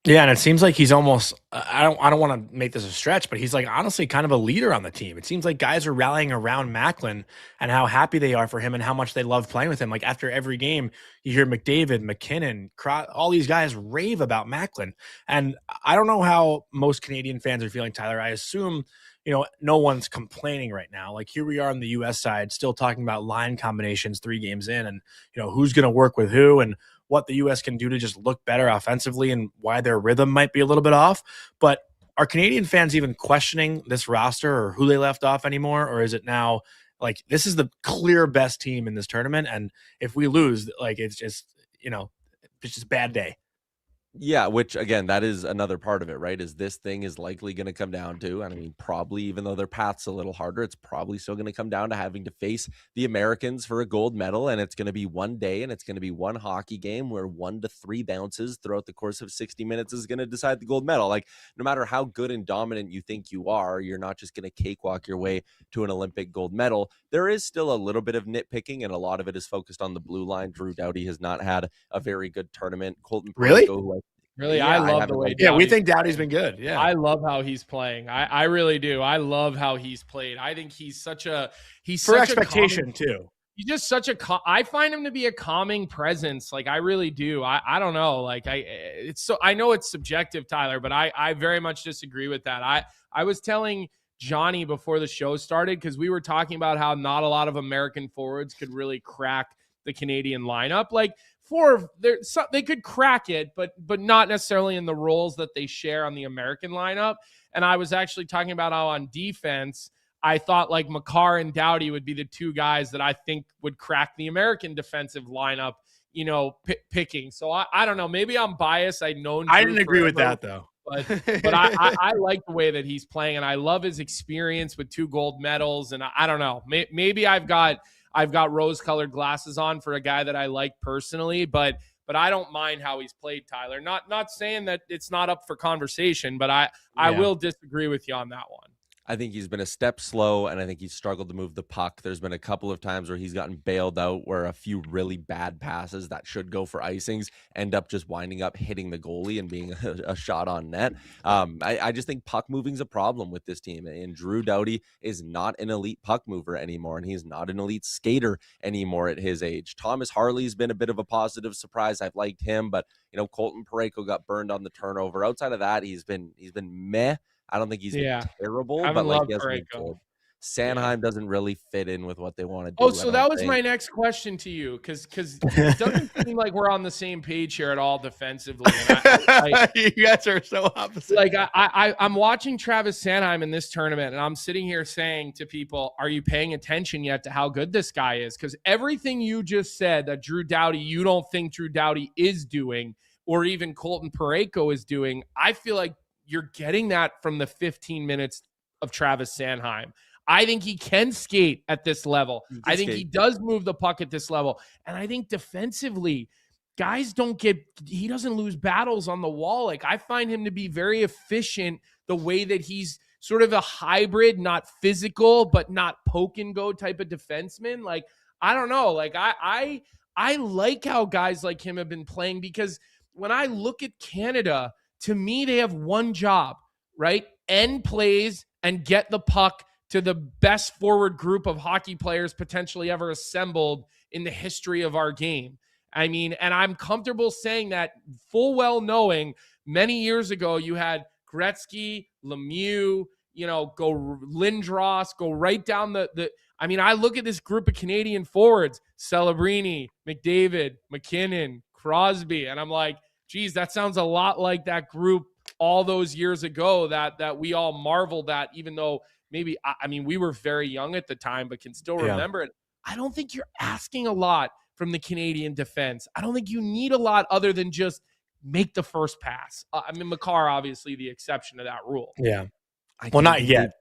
Yeah, and it seems like he's almost I don't want to make this a stretch, but he's like honestly kind of a leader on the team. It seems like guys are rallying around Macklin and how happy they are for him and how much they love playing with him. Like after every game, you hear McDavid, McKinnon, all these guys rave about Macklin. And I don't know how most Canadian fans are feeling, Tyler. I assume no one's complaining right now. Like here we are on the US side, still talking about line combinations 3 games in and, who's going to work with who and what the US can do to just look better offensively and why their rhythm might be a little bit off. But are Canadian fans even questioning this roster or who they left off anymore? Or is it now like, this is the clear best team in this tournament? And if we lose, like, it's just bad day. Yeah, which again, that is another part of it, right? Is this thing is likely going to come down to, and I mean, probably even though their path's a little harder, it's probably still going to come down to having to face the Americans for a gold medal. And it's going to be one day and it's going to be one hockey game where 1 to 3 bounces throughout the course of 60 minutes is going to decide the gold medal. Like, no matter how good and dominant you think you are, you're not just going to cakewalk your way to an Olympic gold medal. There is still a little bit of nitpicking, and a lot of it is focused on the blue line. Drew Doughty has not had a very good tournament. Colton Really? Really, yeah, I love the way. Yeah, we think Doughty's been good. Yeah, I love how he's playing. I really do. I love how he's played. I think he's for such expectation too. He's just such I find him to be a calming presence. Like I really do. I don't know. Like I know it's subjective, Tyler, but I very much disagree with that. I was telling Jonny before the show started, because we were talking about how not a lot of American forwards could really crack the Canadian lineup. Like they could crack it, but not necessarily in the roles that they share on the American lineup. And I was actually talking about how on defense, I thought like Makar and Doughty would be the 2 guys that I think would crack the American defensive lineup, picking. So I don't know. Maybe I'm biased. I didn't agree with that though. But I like the way that he's playing, and I love his experience with 2 gold medals. And I don't know. Maybe I've got rose-colored glasses on for a guy that I like personally, but I don't mind how he's played, Tyler. Not saying that it's not up for conversation, but I will disagree with you on that one. I think he's been a step slow, and I think he's struggled to move the puck. There's been a couple of times where he's gotten bailed out, where a few really bad passes that should go for icings end up just winding up hitting the goalie and being a shot on net. I just think puck moving is a problem with this team, and Drew Doughty is not an elite puck mover anymore, and he's not an elite skater anymore at his age. Thomas Harley's been a bit of a positive surprise. I've liked him, but Colton Parayko got burned on the turnover. Outside of that, he's been meh. I don't think he's terrible, but like he has been good. Sanheim doesn't really fit in with what they want to do. Oh, so that was my next question to you, because it doesn't seem like we're on the same page here at all defensively. You guys are so opposite. Like I'm watching Travis Sanheim in this tournament, and I'm sitting here saying to people, are you paying attention yet to how good this guy is? Because everything you just said that Drew Doughty, you don't think Drew Doughty is doing, or even Colton Parayko is doing, I feel like you're getting that from the 15 minutes of Travis Sanheim. I think he can skate at this level. I think he does move the puck at this level. And I think defensively, he doesn't lose battles on the wall. Like, I find him to be very efficient the way that he's sort of a hybrid, not physical, but not poke and go type of defenseman. Like, I don't know. Like, I like how guys like him have been playing, because when I look at Canada, to me, they have one job, right? End plays and get the puck to the best forward group of hockey players potentially ever assembled in the history of our game. I mean, and I'm comfortable saying that full well knowing many years ago you had Gretzky, Lemieux, go Lindros, go right down the I mean, I look at this group of Canadian forwards, Celebrini, McDavid, McKinnon, Crosby, and I'm like, geez, that sounds a lot like that group all those years ago that we all marveled at, even though maybe, I mean, we were very young at the time, but can still remember it. I don't think you're asking a lot from the Canadian defense. I don't think you need a lot other than just make the first pass. I mean, Makar, obviously the exception to that rule. Yeah. Well, not yet.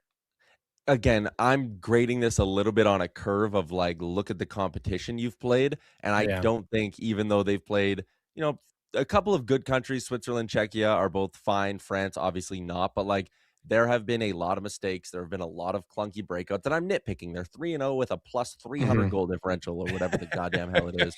Again, I'm grading this a little bit on a curve of like, look at the competition you've played. And I don't think, even though they've played, a couple of good countries, Switzerland, Czechia are both fine. France, obviously not. But like, there have been a lot of mistakes. There have been a lot of clunky breakouts that I'm nitpicking. They're 3-0 with a plus 300 goal differential or whatever the goddamn hell it is.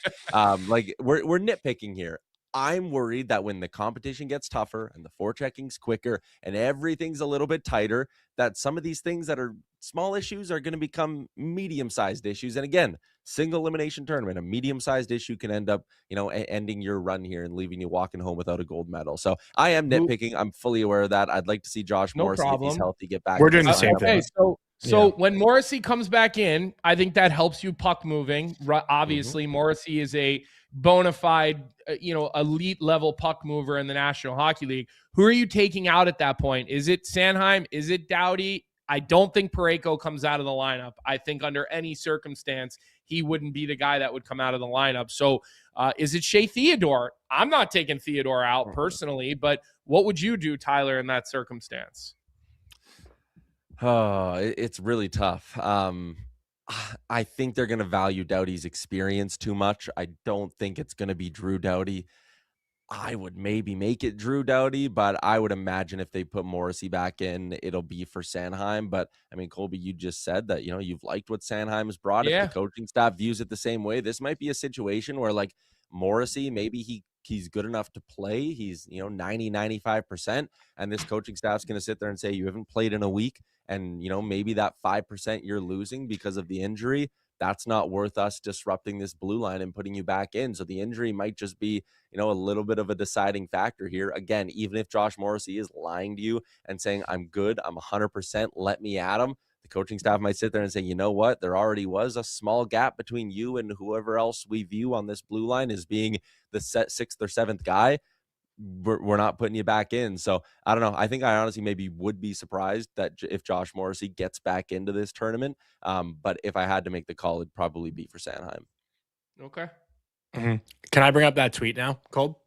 Like we're nitpicking here. I'm worried that when the competition gets tougher and the forechecking's quicker and everything's a little bit tighter, that some of these things that are small issues are going to become medium-sized issues. And again, single elimination tournament, a medium-sized issue can end up, ending your run here and leaving you walking home without a gold medal. So I am nitpicking. I'm fully aware of that. I'd like to see Josh Morrissey, if he's healthy, get back. We're doing the same thing. So when Morrissey comes back in, I think that helps you puck moving. Obviously, Morrissey is a bona fide, elite level puck mover in the National Hockey League. Who are you taking out at that point? Is it Sanheim? Is it Doughty? I don't think Parayko comes out of the lineup. I think under any circumstance, he wouldn't be the guy that would come out of the lineup. So is it Shea Theodore? I'm not taking Theodore out personally, but what would you do, Tyler, in that circumstance? Oh, it's really tough. I think they're going to value Doughty's experience too much. I don't think it's going to be Drew Doughty. I would maybe make it Drew Doughty, but I would imagine if they put Morrissey back in, it'll be for Sanheim. But I mean, Colby, you just said that, you've liked what Sanheim has brought. If the coaching staff views it the same way, this might be a situation where like Morrissey, maybe he's good enough to play. He's, 90, 95%. And this coaching staff's going to sit there and say, you haven't played in a week. And, maybe that 5% you're losing because of the injury, that's not worth us disrupting this blue line and putting you back in. So the injury might just be, a little bit of a deciding factor here. Again, even if Josh Morrissey is lying to you and saying, I'm good, I'm 100%, let me at him, the coaching staff might sit there and say, you know what, there already was a small gap between you and whoever else we view on this blue line as being the sixth or seventh guy. We're not putting you back in. So I don't know. I think I honestly maybe would be surprised that if Josh Morrissey gets back into this tournament. But if I had to make the call, it'd probably be for Sanheim. Okay. Can I bring up that tweet now, Cole?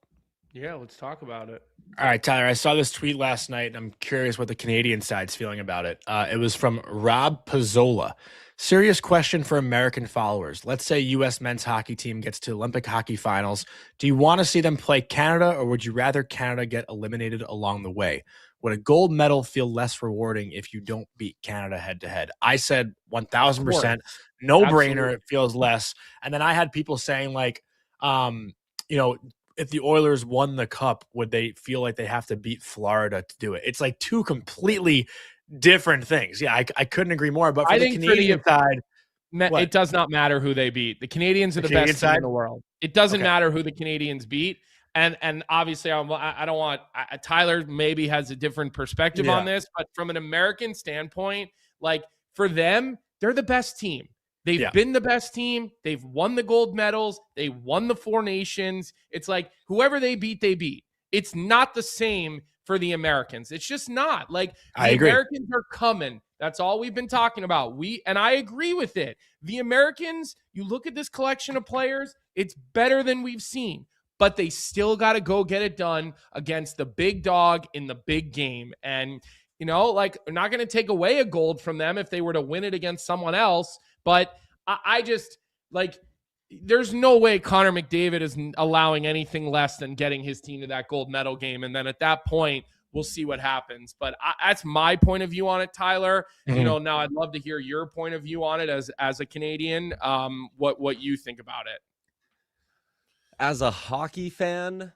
Yeah, let's talk about it. All right, Tyler, I saw this tweet last night, and I'm curious what the Canadian side's feeling about it. It was from Rob Pizzola. Serious question for American followers. Let's say U.S. men's hockey team gets to Olympic hockey finals. Do you want to see them play Canada, or would you rather Canada get eliminated along the way? Would a gold medal feel less rewarding if you don't beat Canada head-to-head? I said 1,000%, no-brainer, it feels less. And then I had people saying, like, if the Oilers won the cup, would they feel like they have to beat Florida to do it? It's like two completely different things. Yeah, I couldn't agree more. But for the Canadian side, it does not matter who they beat. The Canadians are the best team in the world. It doesn't matter who the Canadians beat. And obviously, I don't want Tyler maybe has a different perspective on this, but from an American standpoint, like for them, they're the best team. They've been the best team. They've won the gold medals. They won the Four Nations. It's like whoever they beat, they beat. It's not the same for the Americans. It's just not. Like the Americans are coming. That's all we've been talking about. And I agree with it. The Americans, you look at this collection of players, it's better than we've seen. But they still got to go get it done against the big dog in the big game. And, like, we're not going to take away a gold from them if they were to win it against someone else. But I just, like, there's no way Connor McDavid is allowing anything less than getting his team to that gold medal game. And then at that point, we'll see what happens. But that's my point of view on it, Tyler. Now I'd love to hear your point of view on it as a Canadian, what you think about it. As a hockey fan,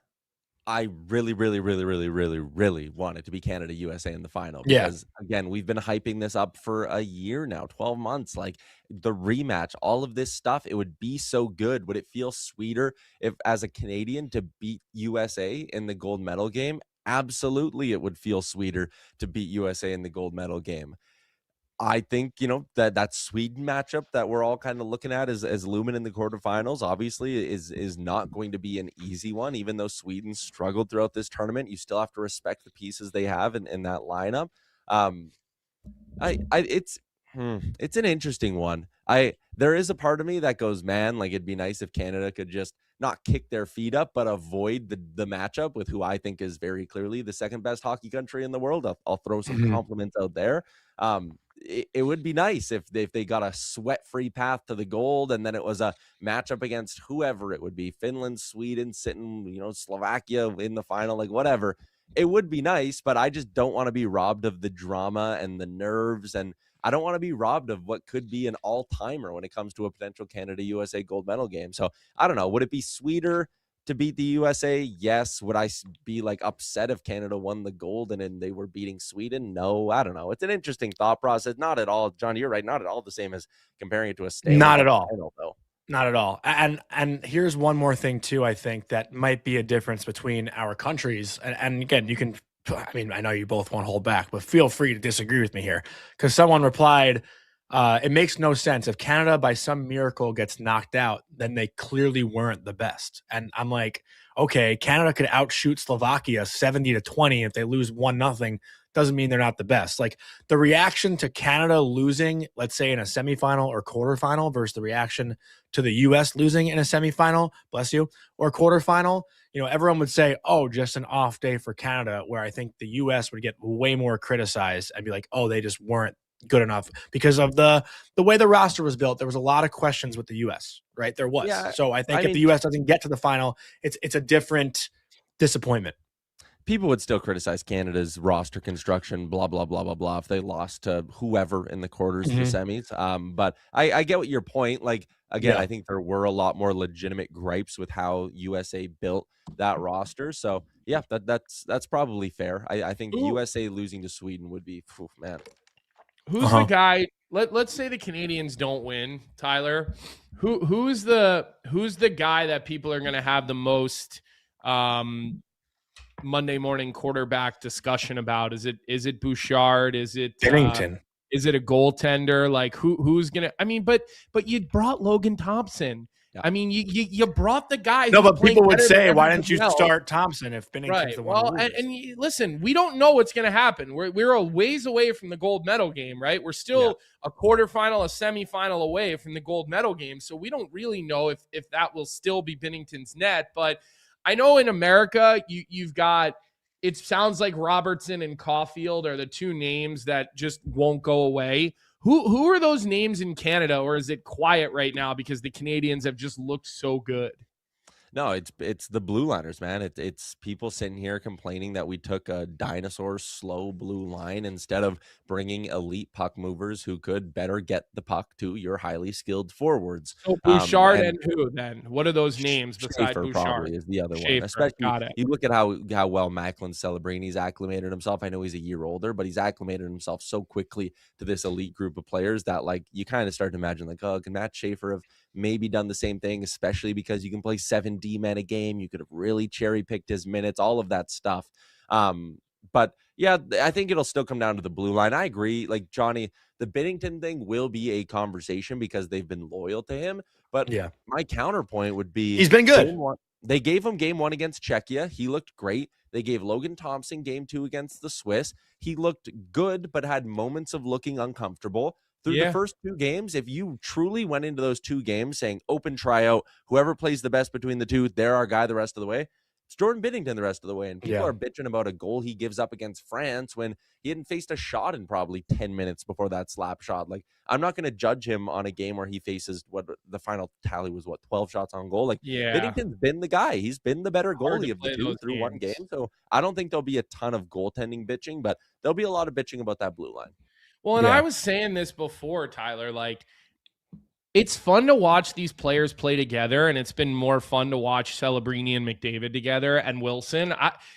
I really, really, really, really, really, really want it to be Canada USA in the final Yeah. because again, we've been hyping this up for a year now, 12 months. Like the rematch, all of this stuff, it would be so good. Would it feel sweeter if, as a Canadian, to beat USA in the gold medal game? Absolutely, it would feel sweeter to beat USA in the gold medal game. I think, that Sweden matchup that we're all kind of looking at as looming in the quarterfinals, obviously is not going to be an easy one. Even though Sweden struggled throughout this tournament, you still have to respect the pieces they have in that lineup. Um, it's an interesting one. There is a part of me that goes, man, like it'd be nice if Canada could just not kick their feet up, but avoid the matchup with who I think is very clearly the second best hockey country in the world. I'll throw some compliments out there. It would be nice if they got a sweat-free path to the gold, and then it was a matchup against whoever it would be, Finland, Sweden, sitting, Slovakia in the final, like whatever. It would be nice, but I just don't want to be robbed of the drama and the nerves, and I don't want to be robbed of what could be an all-timer when it comes to a potential Canada-USA gold medal game. So I don't know. Would it be sweeter to beat the USA? Yes. Would I be like upset if Canada won the gold and then they were beating Sweden? No, I don't know. It's an interesting thought process. Not at all, John, you're right. Not at all the same as comparing it to a Stanley Not at Cup all. final, though. Not at all. And here's one more thing too, I think that might be a difference between our countries. And again, you can, I know you both won't hold back, but feel free to disagree with me here. Because someone replied, it makes no sense. If Canada by some miracle gets knocked out, then they clearly weren't the best. And I'm like, okay, Canada could outshoot Slovakia 70-20. If they lose 1-0, doesn't mean they're not the best. Like the reaction to Canada losing, let's say in a semifinal or quarterfinal versus the reaction to the US losing in a semifinal, bless you, or quarterfinal, everyone would say, oh, just an off day for Canada, where I think the US would get way more criticized and be like, oh, they just weren't good enough because of the way the roster was built. There was a lot of questions with the US, right? There was. Yeah, so I think if the US doesn't get to the final, it's a different disappointment. People would still criticize Canada's roster construction, blah, blah, blah, blah, blah, if they lost to whoever in the quarters to the semis. But I get what your point. Like, again, I think there were a lot more legitimate gripes with how USA built that roster. So, yeah, that's probably fair. I think USA losing to Sweden would be, man. Who's the guy? Let's say the Canadians don't win, Tyler. Who's the guy that people are going to have the most Monday morning quarterback discussion about? Is it Bouchard? Is it Bennington? Is it a goaltender? Like who's gonna? I mean, but you brought Logan Thompson. Yeah. I mean, you brought the guy. No, but people would say, why didn't you start Thompson if Bennington's the one? Well, and listen, we don't know what's going to happen. We're a ways away from the gold medal game, right? We're still a quarterfinal, a semifinal away from the gold medal game, so we don't really know if that will still be Bennington's net. But I know in America, you've got. It sounds like Robertson and Caulfield are the two names that just won't go away. Who are those names in Canada, or is it quiet right now because the Canadians have just looked so good? No, it's the blue liners, man. It's people sitting here complaining that we took a dinosaur slow blue line instead of bringing elite puck movers who could better get the puck to your highly skilled forwards. So Bouchard and who then? What are those names besides Bouchard? Probably is the other one. Especially you look at how well Macklin Celebrini's acclimated himself. I know he's a year older, but he's acclimated himself so quickly to this elite group of players that like you kind of start to imagine like, oh, can Matt Schaefer have maybe done the same thing, especially because you can play 7 D-men a game. You could have really cherry-picked his minutes, all of that stuff. But yeah, I think it'll still come down to the blue line. I agree. Like Johnny, the Binnington thing will be a conversation because they've been loyal to him. But my counterpoint would be he's been good. They gave him game 1 against Czechia. He looked great. They gave Logan Thompson game 2 against the Swiss. He looked good, but had moments of looking uncomfortable. Through the first 2 games, if you truly went into those 2 games saying open tryout, whoever plays the best between the two, they're our guy the rest of the way, it's Jordan Binnington the rest of the way. And people are bitching about a goal he gives up against France when he hadn't faced a shot in probably 10 minutes before that slap shot. Like, I'm not going to judge him on a game where he faces what the final tally was, 12 shots on goal. Like, Binnington's been the guy. He's been the better goalie of the two through one game. So I don't think there'll be a ton of goaltending bitching, but there'll be a lot of bitching about that blue line. Well, and I was saying this before, Tyler, like it's fun to watch these players play together, and it's been more fun to watch Celebrini and McDavid together and Wilson.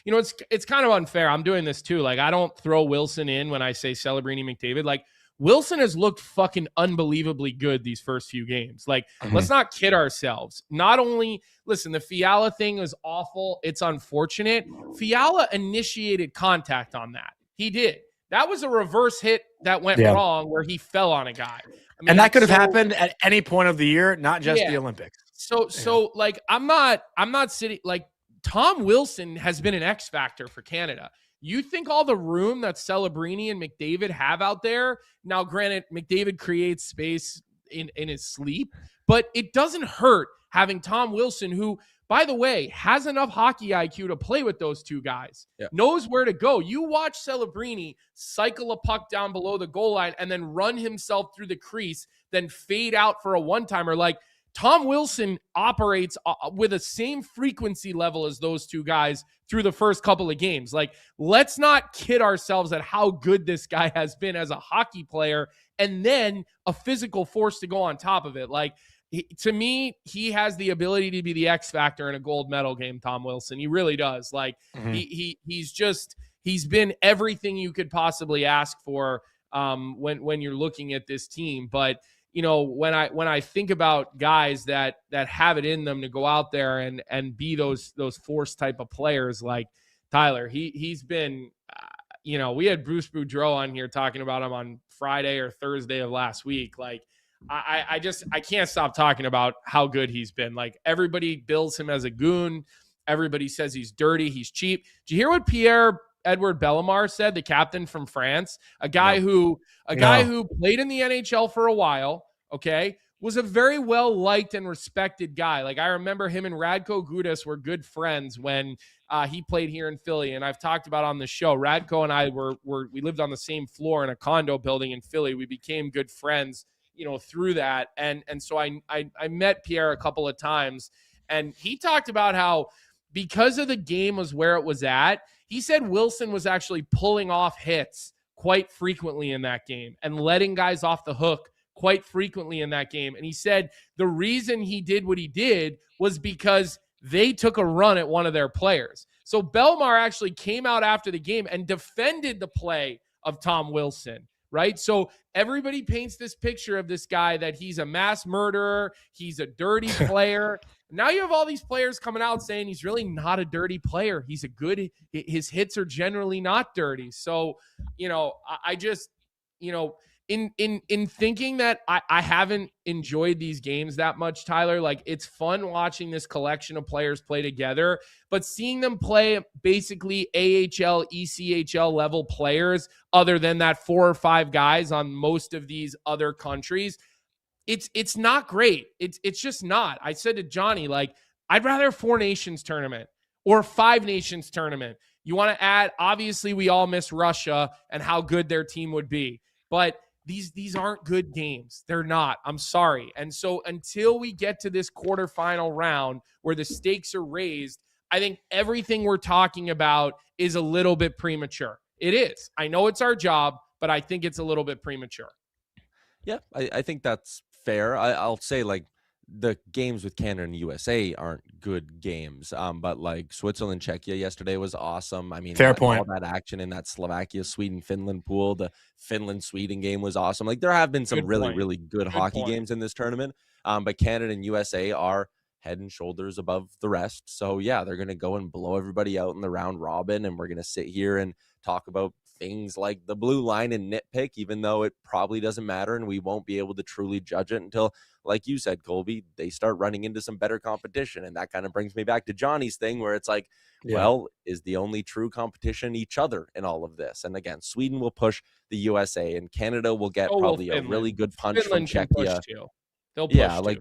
It's kind of unfair. I'm doing this too. Like, I don't throw Wilson in when I say Celebrini, McDavid. Like, Wilson has looked fucking unbelievably good these first few games. Like, let's not kid ourselves. Not only, listen, the Fiala thing was awful. It's unfortunate. Fiala initiated contact on that. He did. That was a reverse hit that went wrong where he fell on a guy. I mean, and that could have happened at any point of the year, not just the Olympics. So like, I'm not sitting, like, Tom Wilson has been an X factor for Canada. You think all the room that Celebrini and McDavid have out there, now granted, McDavid creates space in his sleep, but it doesn't hurt having Tom Wilson, who, by the way, has enough hockey IQ to play with those two guys, knows where to go. You watch Celebrini cycle a puck down below the goal line and then run himself through the crease, then fade out for a one-timer. Like, Tom Wilson operates with the same frequency level as those two guys through the first couple of games. Like, let's not kid ourselves at how good this guy has been as a hockey player and then a physical force to go on top of it. Like, to me, he has the ability to be the X factor in a gold medal game, Tom Wilson. He really does. Like, he's been everything you could possibly ask for when you're looking at this team. But, you know, when I think about guys that have it in them to go out there and be those force type of players, like Tyler, he's been, we had Bruce Boudreau on here talking about him on Friday or Thursday of last week. Like, I can't stop talking about how good he's been. Like, everybody bills him as a goon. Everybody says he's dirty, he's cheap. Did you hear what Pierre-Edouard Bellemare said, the captain from France? A guy who played in the NHL for a while, okay, was a very well-liked and respected guy. Like, I remember him and Radko Gudas were good friends when he played here in Philly. And I've talked about on the show, Radko and I we lived on the same floor in a condo building in Philly. We became good friends, through that. And so I met Pierre a couple of times, and he talked about how, because of the game was where it was at, he said Wilson was actually pulling off hits quite frequently in that game and letting guys off the hook quite frequently in that game. And he said the reason he did what he did was because they took a run at one of their players. So Bellemare actually came out after the game and defended the play of Tom Wilson, right? So everybody paints this picture of this guy that he's a mass murderer, he's a dirty player. Now you have all these players coming out saying he's really not a dirty player. He's his hits are generally not dirty. So, I just, in thinking that I haven't enjoyed these games that much, Tyler, like, it's fun watching this collection of players play together, but seeing them play basically AHL, ECHL level players, other than that 4 or 5 guys on most of these other countries, it's not great. It's just not. I said to Jonny, like, I'd rather a 4 nations tournament or a 5 nations tournament. You want to add, obviously we all miss Russia and how good their team would be, but these aren't good games. They're not. I'm sorry. And so until we get to this quarterfinal round where the stakes are raised, I think everything we're talking about is a little bit premature. It is. I know it's our job, but I think it's a little bit premature. Yeah, I think that's fair. I'll say, like, the games with Canada and USA aren't good games. But like Switzerland, Czechia yesterday was awesome. I mean, fair point. All that action in that Slovakia, Sweden, Finland pool, the Finland, Sweden game was awesome. Like, there have been some really good hockey games in this tournament. But Canada and USA are head and shoulders above the rest. So yeah, they're going to go and blow everybody out in the round robin. And we're going to sit here and talk about things like the blue line and nitpick, even though it probably doesn't matter. And we won't be able to truly judge it until, like you said, Colby, they start running into some better competition. And that kind of brings me back to Johnny's thing where it's like, well, is the only true competition each other in all of this? And again, Sweden will push the USA and Canada will get probably a really good punch from Czechia. They'll push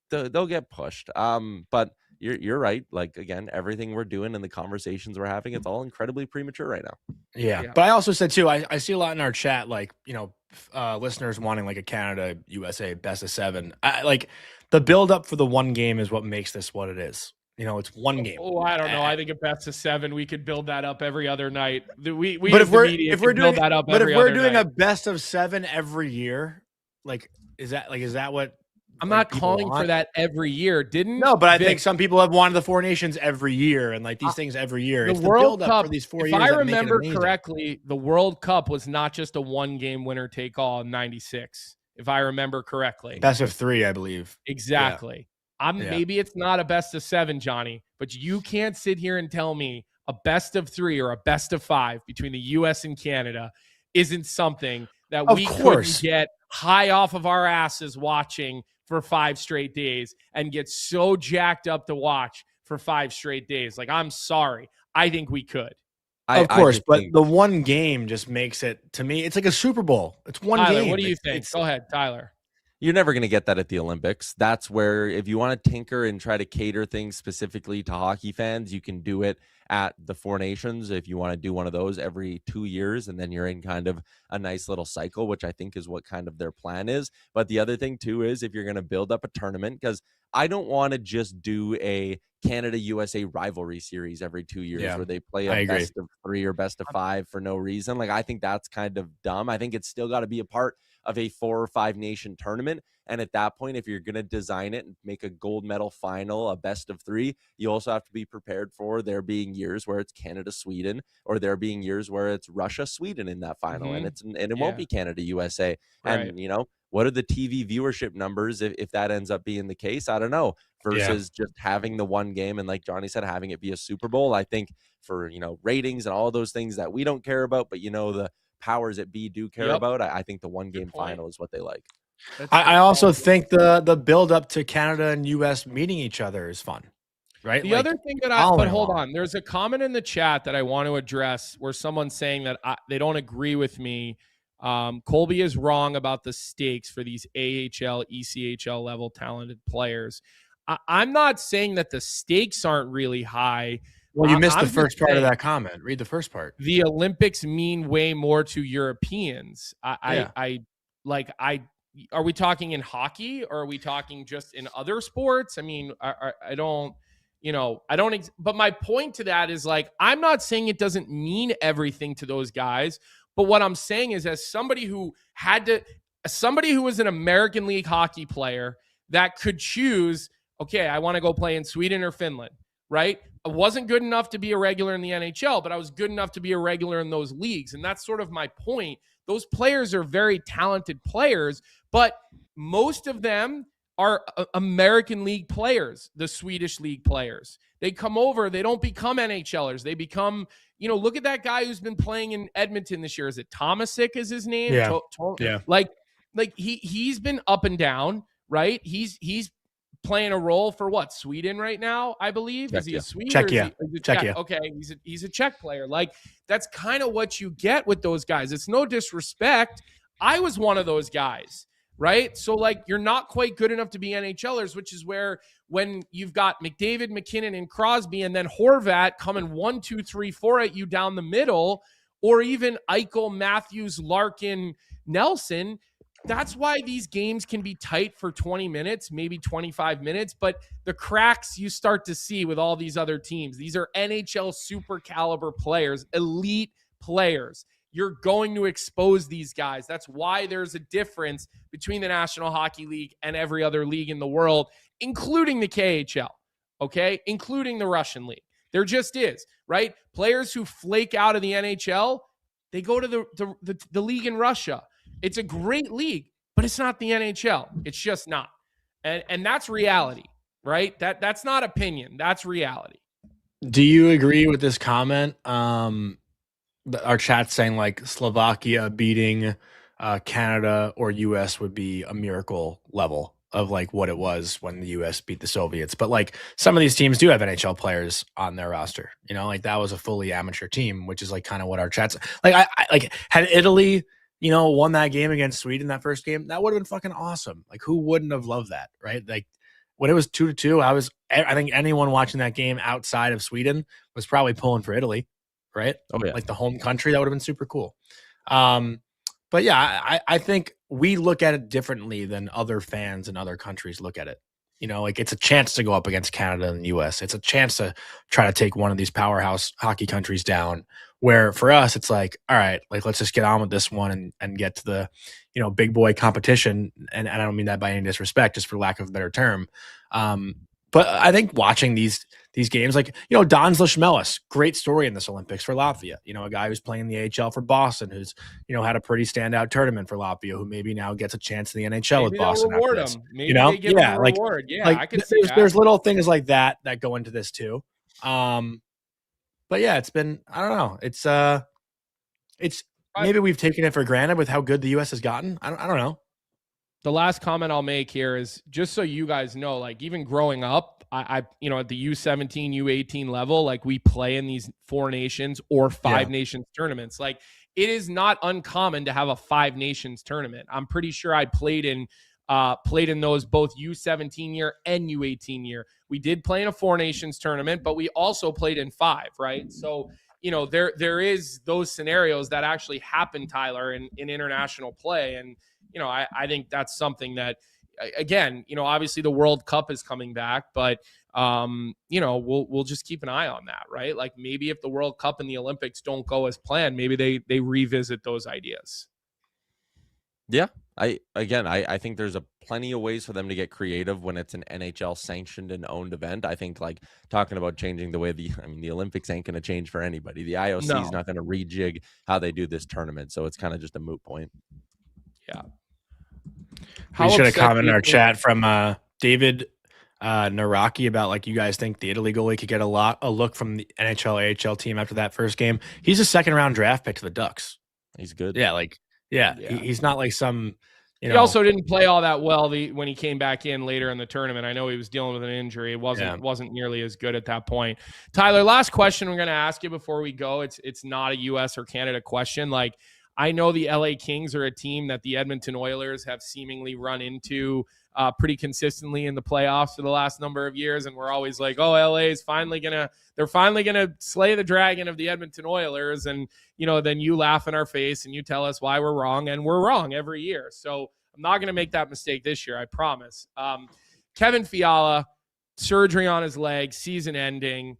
they'll get pushed. But you're right. Like, again, everything we're doing and the conversations we're having, it's all incredibly premature right now. Yeah. But I also said too, I see a lot in our chat, like, listeners wanting like a Canada USA best of 7. Like, the build up for the one game is what makes this what it is. It's one game. Oh, I don't know. I think a best of 7, we could build that up every other night. If we're doing a best of 7 every year, is that what I'm not calling for that every year. No, but I think some people have wanted the Four Nations every year and like these things every year. It's the World build-up Cup for these 4 if years. I remember correctly, the World Cup was not just a one-game winner-take-all in '96. If I remember correctly, best of 3, I believe. Exactly. Maybe it's not a best of 7, Johnny, but you can't sit here and tell me a best of 3 or a best of 5 between the U.S. and Canada isn't something that we couldn't get high off of our asses watching for 5 straight days and get so jacked up to watch for 5 straight days. Like, I'm sorry. I think we could. Of course, but the one game just makes it, to me, it's like a Super Bowl. It's one game. What do you think? Go ahead, Tyler. You're never going to get that at the Olympics. That's where, if you want to tinker and try to cater things specifically to hockey fans, you can do it at the Four Nations. If you want to do one of those every 2 years, and then you're in kind of a nice little cycle, which I think is what kind of their plan is. But the other thing too is if you're going to build up a tournament, because I don't want to just do a Canada-USA rivalry series every 2 years where they play a best of 3 or best of 5 for no reason. Like, I think that's kind of dumb. I think it's still got to be a part of a 4 or 5 nation tournament. And at that point, if you're going to design it and make a gold medal final, a best of 3, you also have to be prepared for there being years where it's Canada-Sweden, or there being years where it's Russia-Sweden in that final. And it won't be Canada-USA. Right. And, you know, what are the TV viewership numbers if that ends up being the case? I don't know. Versus just having the one game and, like Johnny said, having it be a Super Bowl. I think for, you know, ratings and all those things that we don't care about, but, you know, the powers that be do care about, I think the one game final is what they like. I also think the build up to Canada and US meeting each other is fun, right? The other thing that but hold on, there's a comment in the chat that I want to address where someone's saying that they don't agree with me. Colby is wrong about the stakes for these AHL, ECHL level talented players. I'm not saying that the stakes aren't really high. Well, you missed the first part of that comment. Read the first part. The Olympics mean way more to Europeans. Are we talking in hockey, or are we talking just in other sports? I mean, I don't, but my point to that is, like, I'm not saying it doesn't mean everything to those guys, but what I'm saying is, as somebody who was an American League hockey player that could choose, okay, I want to go play in Sweden or Finland, right? I wasn't good enough to be a regular in the NHL, but I was good enough to be a regular in those leagues. And that's sort of my point. Those players are very talented players, but most of them are American League players, the Swedish League players. They come over, they don't become NHLers. They become, look at that guy who's been playing in Edmonton this year. Is it Tomasic is his name? Yeah. Like he's been up and down, right? He's playing a role for what, Sweden right now, I believe. Czechia. Is he a Swede? Czechia. Czechia. Okay, he's a Czech player. Like, that's kind of what you get with those guys. It's no disrespect. I was one of those guys, right? So, like, you're not quite good enough to be NHLers, which is where when you've got McDavid, McKinnon, and Crosby, and then Horvat coming 1, 2, 3, 4 at you down the middle, or even Eichel, Matthews, Larkin, Nelson. That's why these games can be tight for 20 minutes, maybe 25 minutes, but the cracks you start to see with all these other teams. These are NHL super caliber players, elite players. You're going to expose these guys. That's why there's a difference between the National Hockey League and every other league in the world, including the KHL, okay? Including the Russian league. There just is, right? Players who flake out of the NHL, they go to the league in Russia. It's a great league, but it's not the NHL. It's just not. And that's reality, right? That's not opinion. That's reality. Do you agree with this comment? Our chat's saying, like, Slovakia beating Canada or US would be a miracle level of, like, what it was when the US beat the Soviets. But, like, some of these teams do have NHL players on their roster. Like, that was a fully amateur team, which is, like, kind of what our chat's like. I had Italy, won that game against Sweden, that first game, that would have been fucking awesome. Like, who wouldn't have loved that, right? Like, when it was 2-2, I think anyone watching that game outside of Sweden was probably pulling for Italy, right? Oh, yeah. Like, the home country, that would have been super cool. But yeah, I think we look at it differently than other fans in other countries look at it. Like, it's a chance to go up against Canada and the US. It's a chance to try to take one of these powerhouse hockey countries down Where for us, it's like, all right, like let's just get on with this one and get to the, big boy competition. And I don't mean that by any disrespect, just for lack of a better term. But I think watching these games, like, Don Zlishmelis, great story in this Olympics for Latvia. A guy who's playing the AHL for Boston, who's, had a pretty standout tournament for Latvia, who maybe now gets a chance in the NHL with Boston. Reward after this. him. Maybe they give him a reward. Yeah, I can see that. There's little things like that go into this too. But yeah, it's been, I don't know. It's maybe we've taken it for granted with how good the U.S. has gotten. I don't know. The last comment I'll make here is just so you guys know, like even growing up, I at the U17, U18 level, like we play in these 4 nations or 5 nations tournaments. Like it is not uncommon to have a 5 nations tournament. I'm pretty sure I played in those both U17 year and U18 year. We did play in a 4 nations tournament, but we also played in 5, right? So, there is those scenarios that actually happen, Tyler, in international play. And, I think that's something that, again, obviously the World Cup is coming back, but, we'll just keep an eye on that, right? Like maybe if the World Cup and the Olympics don't go as planned, maybe they revisit those ideas. Yeah. I think there's plenty of ways for them to get creative when it's an NHL sanctioned and owned event. I think like talking about changing the way the Olympics ain't going to change for anybody. The IOC is not going to rejig how they do this tournament. So it's kind of just a moot point. Yeah. We should have commented in our chat from David Naraki about like you guys think the Italy goalie could get a look from the NHL AHL team after that first game. He's a 2nd round draft pick to the Ducks. He's good. Yeah, he's not like some. He also didn't play all that well when he came back in later in the tournament. I know he was dealing with an injury. It wasn't nearly as good at that point. Tyler, last question we're going to ask you before we go. It's not a U.S. or Canada question. Like I know the LA Kings are a team that the Edmonton Oilers have seemingly run into pretty consistently in the playoffs for the last number of years. And we're always like, oh, LA is they're finally going to slay the dragon of the Edmonton Oilers. And, then you laugh in our face and you tell us why we're wrong, and we're wrong every year. So I'm not going to make that mistake this year. I promise. Kevin Fiala, surgery on his leg, season ending,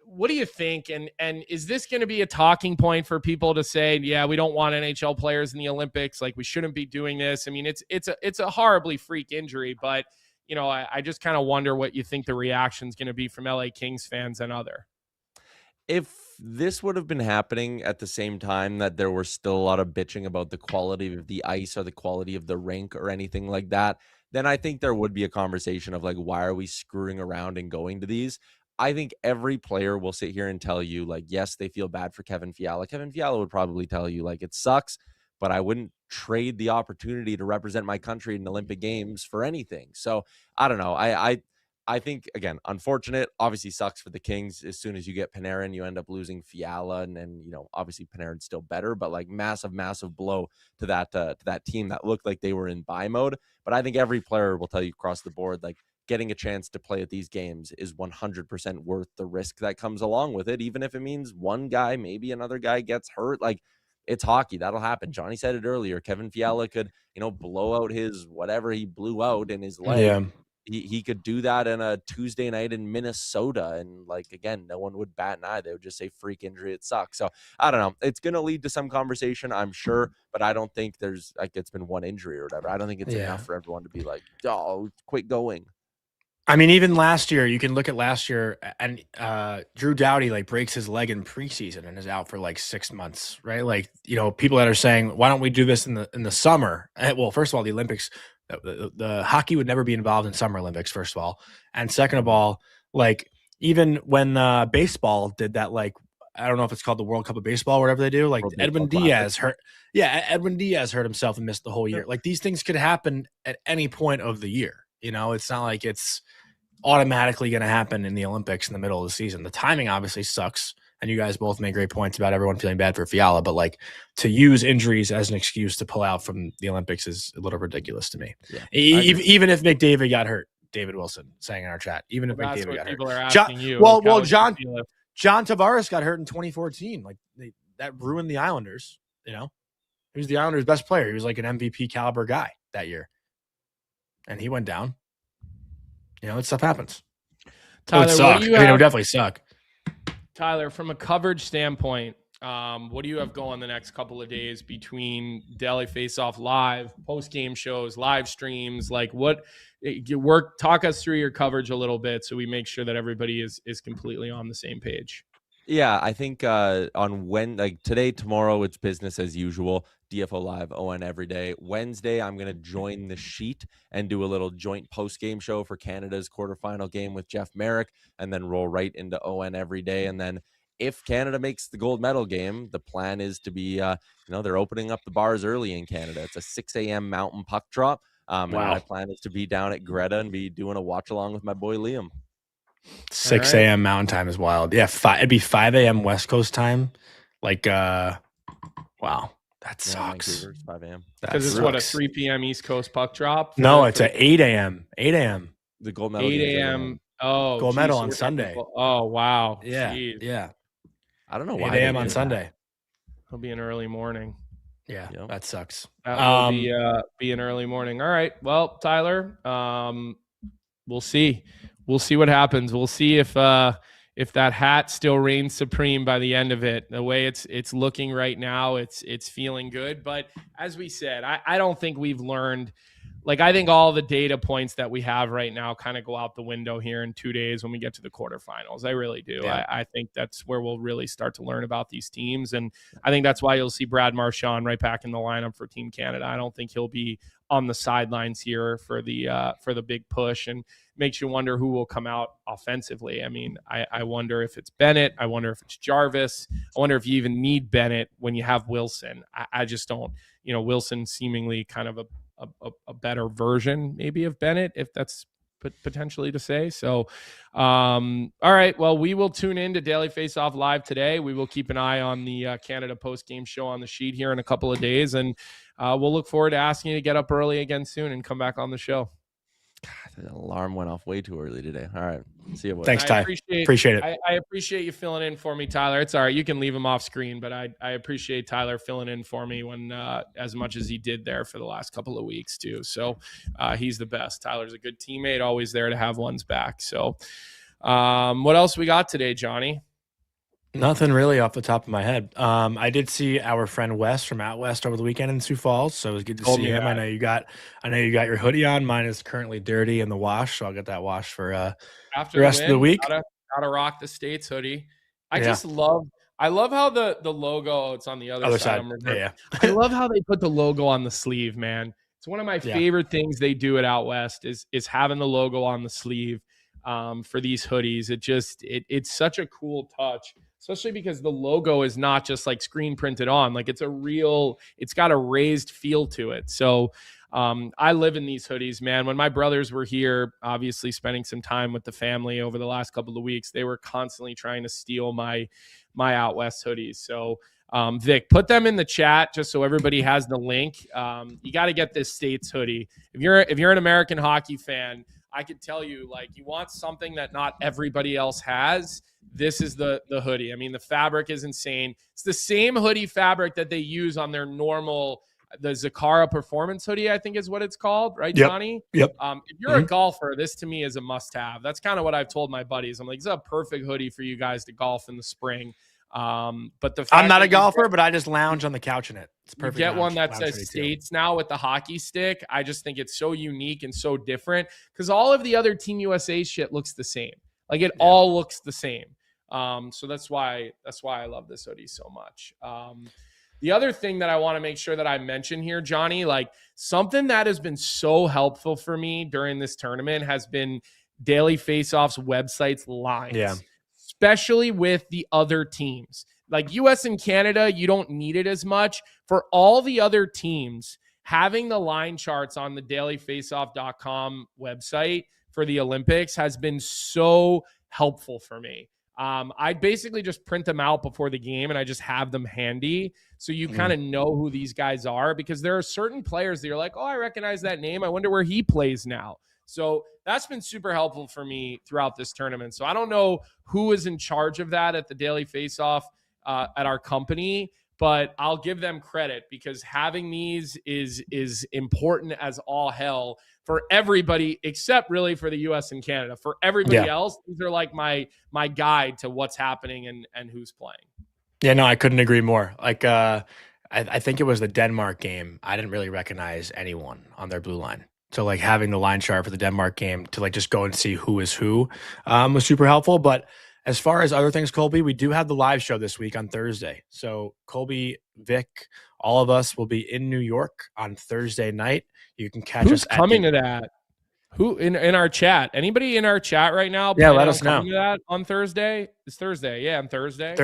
what do you think? And is this going to be a talking point for people to say, yeah, we don't want NHL players in the Olympics. Like we shouldn't be doing this. I mean, it's a horribly freak injury, but I just kind of wonder what you think the reaction is going to be from LA Kings fans and other. If this would have been happening at the same time that there were still a lot of bitching about the quality of the ice or the quality of the rink or anything like that, then I think there would be a conversation of like, why are we screwing around and going to these? I think every player will sit here and tell you, like, yes, they feel bad for Kevin Fiala. Kevin Fiala would probably tell you, like, it sucks, but I wouldn't trade the opportunity to represent my country in Olympic Games for anything. So I don't know. I think, again, unfortunate, obviously sucks for the Kings. As soon as you get Panarin, you end up losing Fiala, and obviously Panarin's still better, but like massive blow to that team that looked like they were in buy mode. But I think every player will tell you across the board, like, getting a chance to play at these games is 100% worth the risk that comes along with it. Even if it means one guy, maybe another guy gets hurt, like it's hockey. That'll happen. Jonny said it earlier. Kevin Fiala could, blow out his, whatever he blew out in his leg. Yeah. He could do that in a Tuesday night in Minnesota. And like, again, no one would bat an eye. They would just say freak injury. It sucks. So I don't know. It's going to lead to some conversation, I'm sure, but I don't think there's like, it's been one injury or whatever. I don't think it's enough for everyone to be like, oh, quit going. I mean, even last year, you can look at last year, and Drew Doughty like breaks his leg in preseason and is out for like 6 months, right? Like, people that are saying, why don't we do this in the summer? Well, first of all, the Olympics, the hockey would never be involved in Summer Olympics, first of all. And second of all, like even when baseball did that, like, I don't know if it's called the World Cup of Baseball or whatever they do, like Edwin Diaz hurt. Yeah, Edwin Diaz hurt himself and missed the whole year. Like these things could happen at any point of the year. It's not like it's automatically going to happen in the Olympics in the middle of the season. The timing obviously sucks. And you guys both made great points about everyone feeling bad for Fiala, but like to use injuries as an excuse to pull out from the Olympics is a little ridiculous to me. Yeah, even if McDavid got hurt, David Wilson saying in our chat, even if McDavid got hurt. People are asking John Tavares got hurt in 2014. Like that ruined the Islanders. He was the Islanders' best player. He was like an MVP caliber guy that year. And he went down. Stuff happens. Tyler, it would suck. It would definitely suck. Tyler, from a coverage standpoint, what do you have going the next couple of days between Daily Faceoff Live, post-game shows, live streams? Like talk us through your coverage a little bit so we make sure that everybody is completely on the same page. Yeah, I think on today, tomorrow, it's business as usual. DFO Live, ON every day. Wednesday, I'm going to join the sheet and do a little joint post-game show for Canada's quarterfinal game with Jeff Merrick, and then roll right into ON every day. And then if Canada makes the gold medal game, the plan is to be, they're opening up the bars early in Canada. It's a 6 a.m. mountain puck drop. And my plan is to be down at Greta and be doing a watch along with my boy Liam. 6 a.m. Mountain Time is wild. Yeah, it'd be 5 a.m. West Coast time. Like, wow, that sucks. Vancouver's 5 a.m. Because it's what, a 3 p.m. East Coast puck drop? No, it's at 8 a.m. 8 a.m. The gold medal. 8 a.m. Oh, gold medal on Sunday. Oh, wow. Yeah, Jeez. yeah. I don't know why. 8 a.m. on Sunday. It'll be an early morning. Yeah, that sucks. That will be an early morning. All right. Well, Tyler, we'll see. We'll see what happens. We'll see if that hat still reigns supreme by the end of it. The way it's looking right now, it's feeling good. But as we said, I don't think we've learned. Like, I think all the data points that we have right now kind of go out the window here in 2 days when we get to the quarterfinals. I really do. Yeah. I think that's where we'll really start to learn about these teams. And I think that's why you'll see Brad Marchand right back in the lineup for Team Canada. I don't think he'll be on the sidelines here for the big push, and makes you wonder who will come out offensively. I mean, I wonder if it's Bennett. I wonder if it's Jarvis. I wonder if you even need Bennett when you have Wilson. I just don't. Wilson seemingly kind of a better version maybe of Bennett, if that's potentially to say. So, all right. Well, we will tune in to Daily Faceoff Live today. We will keep an eye on the Canada post-game show on the sheet here in a couple of days. And we'll look forward to asking you to get up early again soon and come back on the show. God, the alarm went off way too early today. All right. See you. Thanks, Ty. Appreciate it. I appreciate you filling in for me, Tyler. It's all right. You can leave him off screen, but I appreciate Tyler filling in for me when as much as he did there for the last couple of weeks too. So he's the best. Tyler's a good teammate, always there to have one's back. So what else we got today, Johnny? Nothing really off the top of my head. I did see our friend Wes from Out West over the weekend in Sioux Falls, so it was good to see him. I know you got your hoodie on. Mine is currently dirty in the wash, so I'll get that washed for after the rest of the week. Gotta rock the States hoodie. I love how the logo. It's on the other side. Yeah. I love how they put the logo on the sleeve, man. It's one of my favorite things they do at Out West is having the logo on the sleeve for these hoodies. It's such a cool touch. Especially because the logo is not just like screen printed on, like it's got a raised feel to it. So I live in these hoodies, man. When my brothers were here, obviously spending some time with the family over the last couple of weeks, they were constantly trying to steal my Out West hoodies. So Vic, put them in the chat just so everybody has the link. You got to get this States hoodie. If you're an American hockey fan, I could tell you, like, you want something that not everybody else has. This is the hoodie. I mean, the fabric is insane. It's the same hoodie fabric that they use on their normal, the Zakara Performance hoodie, I think is what it's called, right, Johnny? Yep. If you're a golfer, this to me is a must-have. That's kind of what I've told my buddies. I'm like, it's a perfect hoodie for you guys to golf in the spring. But I'm not a golfer, but I just lounge on the couch in it. It's perfect. You get one that says States now with the hockey stick. I just think it's so unique and so different because all of the other Team USA shit looks the same. Like it all looks the same. So that's why I love this hoodie so much. The other thing that I want to make sure that I mention here, Johnny, like something that has been so helpful for me during this tournament has been Daily Faceoff's website's lines. Yeah. Especially with the other teams. Like US and Canada, you don't need it as much. For all the other teams, having the line charts on the dailyfaceoff.com website for the Olympics has been so helpful for me. I basically just print them out before the game and I just have them handy. So you kind of know who these guys are because there are certain players that you're like, oh, I recognize that name. I wonder where he plays now. So that's been super helpful for me throughout this tournament. So I don't know who is in charge of that at the Daily Faceoff at our company, but I'll give them credit because having these is important as all hell for everybody except really for the US and Canada. For everybody else, these are like my guide to what's happening and who's playing. Yeah, no, I couldn't agree more. Like I think it was the Denmark game. I didn't really recognize anyone on their blue line. So like having the line chart for the Denmark game to like just go and see who is who was super helpful. But as far as other things, Colby, we do have the live show this week on Thursday. So Colby, Vic, all of us will be in New York on Thursday night. You can catch us coming to that. Who in our chat? Anybody in our chat right now? Yeah, let us know. To that on Thursday? It's Thursday. Yeah, on Thursday.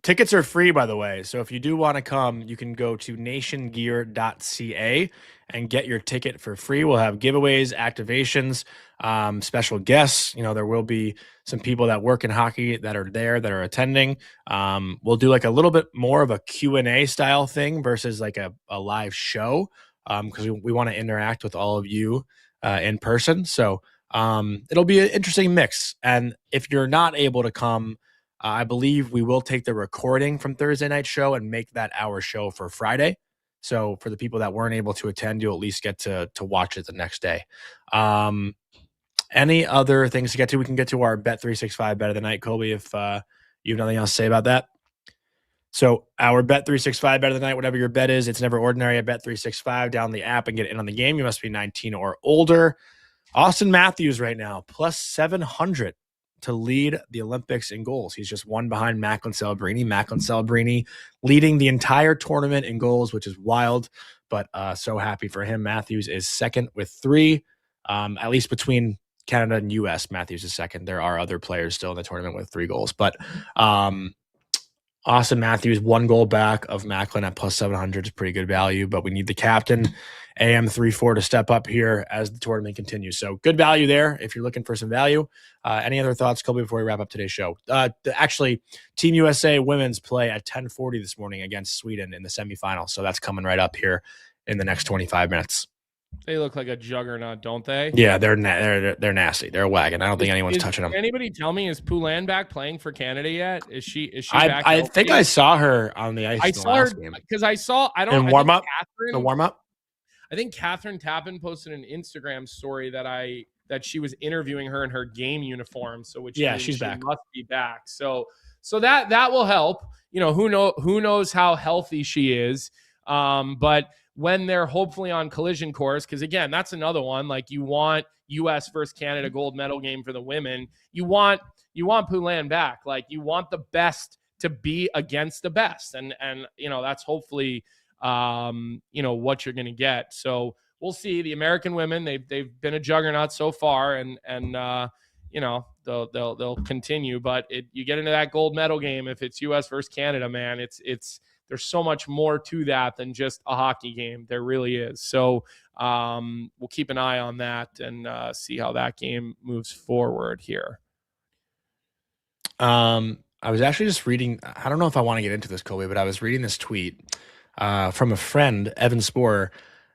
Tickets are free, by the way. So if you do want to come, you can go to nationgear.ca and get your ticket for free. We'll have giveaways, activations, special guests. There will be some people that work in hockey that are there that are attending. We'll do like a little bit more of a Q&A style thing versus like a live show because we want to interact with all of you in person. So it'll be an interesting mix. And if you're not able to come, I believe we will take the recording from Thursday night show and make that our show for Friday. So for the people that weren't able to attend, you'll at least get to watch it the next day. Any other things to get to? We can get to our Bet365 bet of the night, Colby, if you have nothing else to say about that. So our Bet365 bet of the night, whatever your bet is, it's never ordinary at Bet365. Download the app and get in on the game. You must be 19 or older. Auston Matthews right now, plus 700 to lead the Olympics in goals. He's just one behind Macklin Celebrini. Macklin Celebrini leading the entire tournament in goals, which is wild, but so happy for him. Matthews is second with 3, at least between Canada and US. Matthews is second. There are other players still in the tournament with 3 goals, but Auston Matthews 1 goal back of Macklin at plus 700 is pretty good value, but we need the captain AM34 to step up here as the tournament continues. So good value there if you're looking for some value. Any other thoughts, Colby, before we wrap up today's show? Actually, Team USA women's play at 10:40 this morning against Sweden in the semifinals. So that's coming right up here in the next 25 minutes. They look like a juggernaut, don't they? Yeah, they're nasty. They're a wagon. I don't think anyone's touching them. Anybody tell me, is Poulin back playing for Canada yet? Is she back? I think I saw her on the ice. I saw her because in warm up. The warm up. I think Catherine Tappan posted an Instagram story that she was interviewing her in her game uniform. So she's back. Must be back. So that will help. Who knows how healthy she is. But when they're hopefully on collision course, because again, that's another one. Like you want U.S. versus Canada gold medal game for the women. You want Poulin back. Like you want the best to be against the best, and that's hopefully what you're going to get. So we'll see. The American women, they've been a juggernaut so far, and they'll continue. But you get into that gold medal game if it's U.S. versus Canada, man. There's so much more to that than just a hockey game. There really is. So we'll keep an eye on that and see how that game moves forward here. I was actually just reading. I don't know if I want to get into this, Colby, but I was reading this tweet from a friend, Evan Sporer,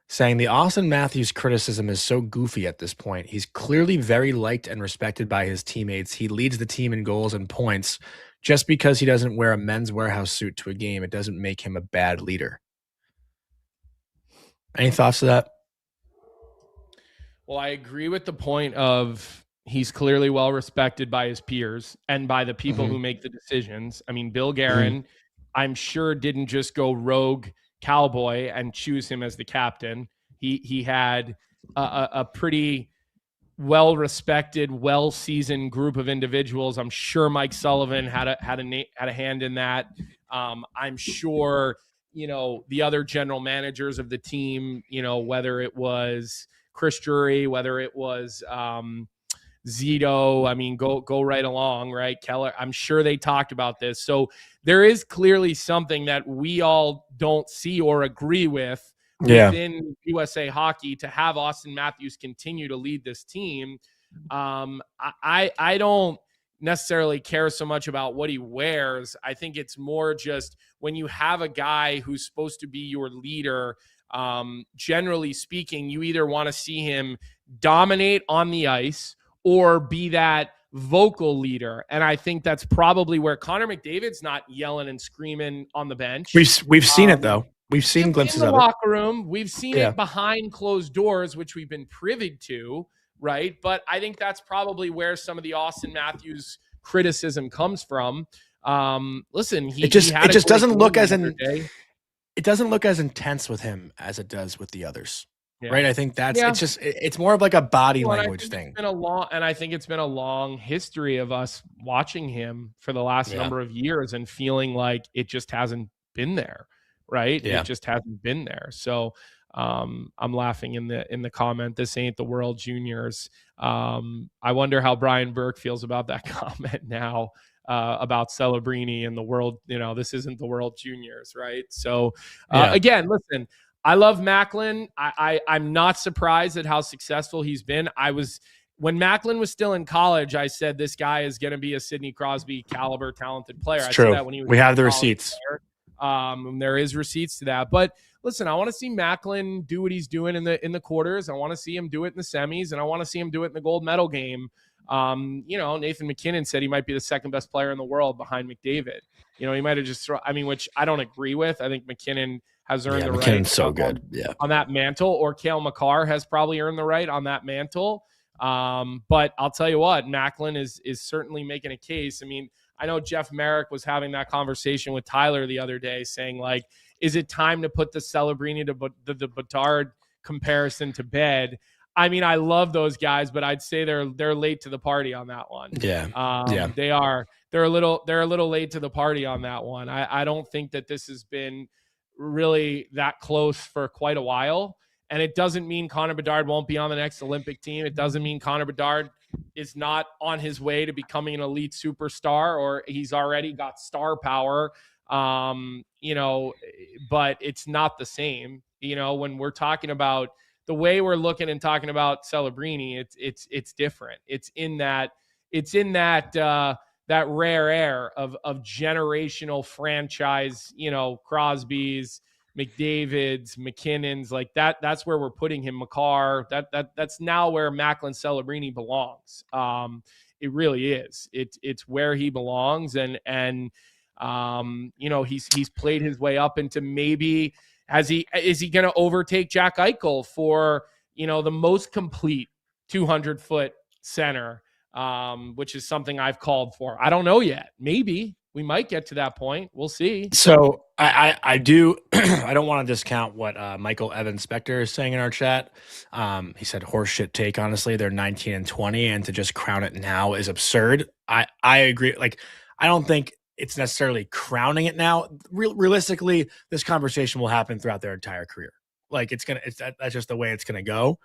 saying the Auston Matthews criticism is so goofy at this point. He's clearly very liked and respected by his teammates. He leads the team in goals and points. Just because he doesn't wear a Men's Warehouse suit to a game, it doesn't make him a bad leader. Any thoughts to that? Well, I agree with the point of he's clearly well respected by his peers and by the people who make the decisions. I mean, Bill Guerin, I'm sure didn't just go rogue cowboy and choose him as the captain. He had a pretty well-respected, well-seasoned group of individuals. I'm sure Mike Sullivan had a hand in that. I'm sure, the other general managers of the team, whether it was Chris Drury, whether it was Zito, I mean, go right along, right? Keller, I'm sure they talked about this. So there is clearly something that we all don't see or agree with within USA Hockey to have Auston Matthews continue to lead this team. I don't necessarily care so much about what he wears. I think it's more just when you have a guy who's supposed to be your leader, generally speaking, you either want to see him dominate on the ice or be that vocal leader. And I think that's probably where Connor McDavid's not yelling and screaming on the bench. We've seen it though. We've seen glimpses in the of locker room. We've seen it behind closed doors, which we've been privy to, right? But I think that's probably where some of the Auston Matthews criticism comes from. Listen, it just doesn't look as it doesn't look as intense with him as it does with the others. Yeah. Right. I think it's more of like a body language thing. I think it's been a long history of us watching him for the last number of years and feeling like it just hasn't been there. Right. Yeah. It just hasn't been there. So I'm laughing in the comment. This ain't the World Juniors. I wonder how Brian Burke feels about that comment now. About Celebrini and the world, this isn't the World Juniors, right? So again, listen, I love Macklin. I'm not surprised at how successful he's been. When Macklin was still in college, I said this guy is going to be a Sidney Crosby caliber talented player. It's true. Said that when he was we have the receipts. There is receipts to that. But listen, I want to see Macklin do what he's doing in the quarters. I want to see him do it in the semis, and I want to see him do it in the gold medal game. Nathan MacKinnon said he might be the second best player in the world behind McDavid. He might have just which I don't agree with. I think MacKinnon has earned the right so good. On that mantle, or Cale Makar has probably earned the right on that mantle. But I'll tell you what, Macklin is certainly making a case. I mean, I know Jeff Merrick was having that conversation with Tyler the other day saying, like, is it time to put the Celebrini to the Bedard comparison to bed? I mean, I love those guys, but I'd say they're late to the party on that one. Yeah. They are. They're a little late to the party on that one. I don't think that this has been really that close for quite a while. And it doesn't mean Connor Bedard won't be on the next Olympic team. It doesn't mean Connor Bedard is not on his way to becoming an elite superstar, or he's already got star power. But it's not the same. When we're talking about the way we're looking and talking about Celebrini, it's different. It's in that that rare air of generational franchise, Crosby's, McDavid's, McKinnon's, like that. That's where we're putting him. Makar. That's now where Macklin Celebrini belongs. It really is. It's where he belongs, and he's played his way up into maybe. Is he going to overtake Jack Eichel for, the most complete 200-foot center, which is something I've called for? I don't know yet. Maybe we might get to that point. We'll see. So I do. I don't want to discount what Michael Evan Spector is saying in our chat. He said horseshit take. Honestly, they're 19-20, and to just crown it now is absurd. I agree. Like, I don't think it's necessarily crowning it now. Realistically, this conversation will happen throughout their entire career. Like, that's just the way it's gonna go.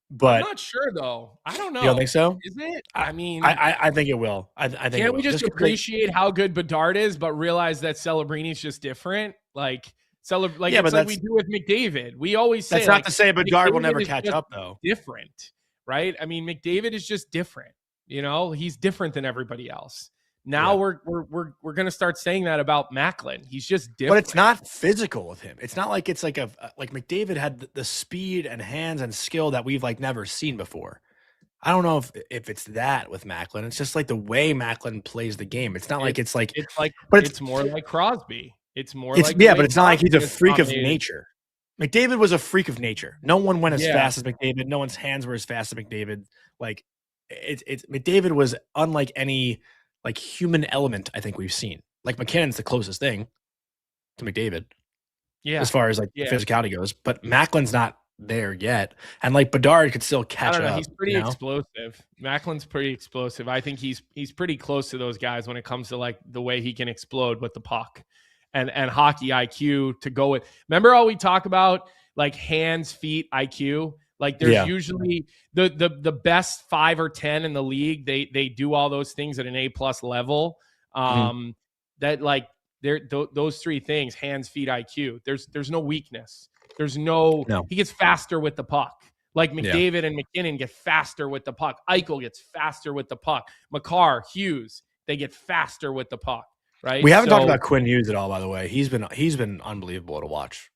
But I'm not sure though. I don't know. You don't think so? Is it? I mean, I think it will. I think. Can't we just appreciate how good Bedard is, but realize that Celebrini is just different? Like we do with McDavid. We always say that's not to say Bedard will never catch up though. Different, right? I mean, McDavid is just different. He's different than everybody else. Now we're going to start saying that about Macklin. He's just different. But it's not physical with him. It's not like it's like like McDavid had the speed and hands and skill that we've never seen before. I don't know if it's that with Macklin. It's just like the way Macklin plays the game. It's not like it's more like Crosby. But it's not like he's a freak of nature. McDavid was a freak of nature. No one went as fast as McDavid. No one's hands were as fast as McDavid. Like it's McDavid was unlike any human element I think we've seen. Like McKinnon's the closest thing to McDavid. Yeah. As far as physicality goes. But Macklin's not there yet. And Bedard could still catch up. He's pretty explosive. Macklin's pretty explosive. I think he's pretty close to those guys when it comes to the way he can explode with the puck and hockey IQ to go with. Remember how we talk about hands, feet, IQ? There's usually the best 5 or 10 in the league. They do all those things at an A+ level. Those three things: hands, feet, IQ. There's no weakness. There's no. He gets faster with the puck. McDavid and McKinnon get faster with the puck. Eichel gets faster with the puck. Makar, Hughes, they get faster with the puck. Right. We haven't talked about Quinn Hughes at all, by the way. He's been unbelievable to watch.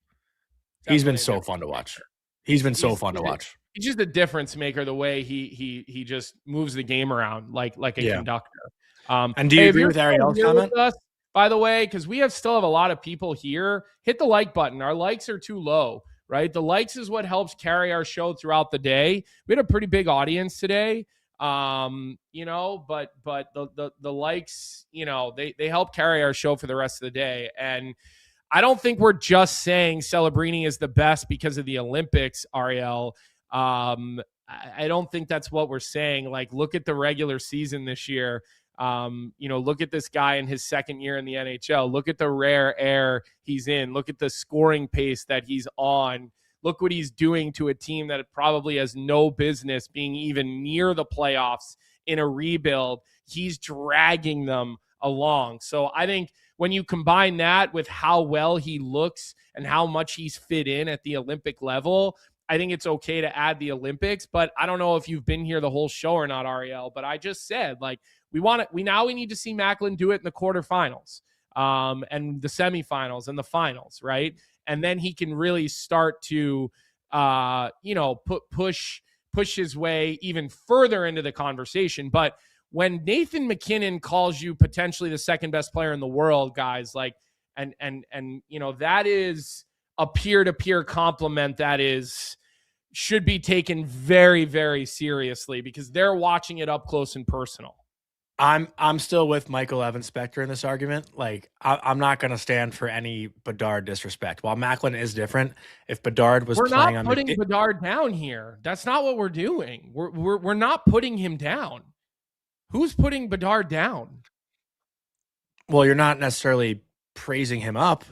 He's been so fun to watch. He's been so fun to watch. He's just a difference maker. The way he just moves the game around like a conductor. And do you agree with Ariel's comment? With us, by the way, because we still have a lot of people here. Hit the like button. Our likes are too low, right? The likes is what helps carry our show throughout the day. We had a pretty big audience today. But the likes, they help carry our show for the rest of the day. And I don't think we're just saying Celebrini is the best because of the Olympics, Ariel. I don't think that's what we're saying. Like, look at the regular season this year. Look at this guy in his second year in the NHL. Look at the rare air he's in. Look at the scoring pace that he's on. Look what he's doing to a team that probably has no business being even near the playoffs in a rebuild. He's dragging them along. So I think when you combine that with how well he looks and how much he's fit in at the Olympic level, I think it's okay to add the Olympics. But I don't know if you've been here the whole show or not, Ariel, but I just said, like, we need to see Macklin do it in the quarterfinals, and the semifinals and the finals, right? And then he can really start to, push his way even further into the conversation. But when Nathan MacKinnon calls you potentially the second best player in the world, guys, like, and that is a peer-to-peer compliment that should be taken very, very seriously because they're watching it up close and personal. I'm still with Michael Evans Spector in this argument. Like, I'm not going to stand for any Bedard disrespect. While Macklin is different, if Bedard was playing on, we're not putting Bedard down here. That's not what we're doing. We're not putting him down. Who's putting Bedard down? Well, you're not necessarily praising him up.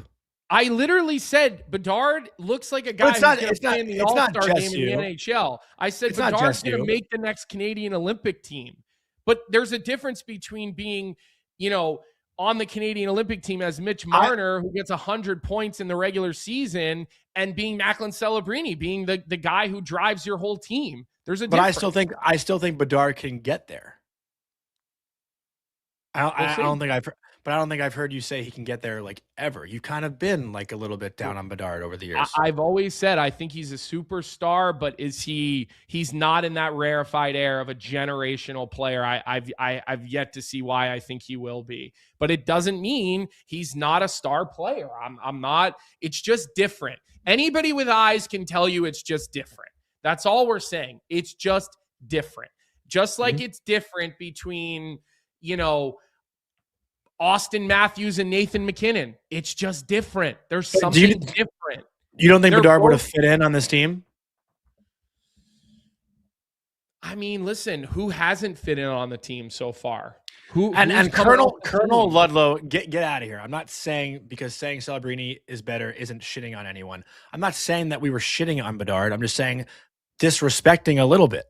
I literally said Bedard looks like a guy who's going to play in the All-Star game in the NHL. I said Bedard's going to make the next Canadian Olympic team. But there's a difference between being, on the Canadian Olympic team as Mitch Marner, who gets 100 points in the regular season, and being Macklin Celebrini, being the guy who drives your whole team. There's a difference. But I still think Bedard can get there. I don't think I've heard you say he can get there like ever. You've kind of been like a little bit down on Bedard over the years. I've always said I think he's a superstar, but he's not in that rarefied air of a generational player. I've yet to see why I think he will be. But it doesn't mean he's not a star player. I'm not. It's just different. Anybody with eyes can tell you it's just different. That's all we're saying. It's just different. Just like it's different between, Auston Matthews and Nathan MacKinnon. It's just different. There's something different. You don't think Bedard would have fit in on this team? I mean, listen, who hasn't fit in on the team so far? And Colonel Ludlow, get out of here. I'm not saying because saying Celebrini is better isn't shitting on anyone. I'm not saying that we were shitting on Bedard. I'm just saying disrespecting a little bit.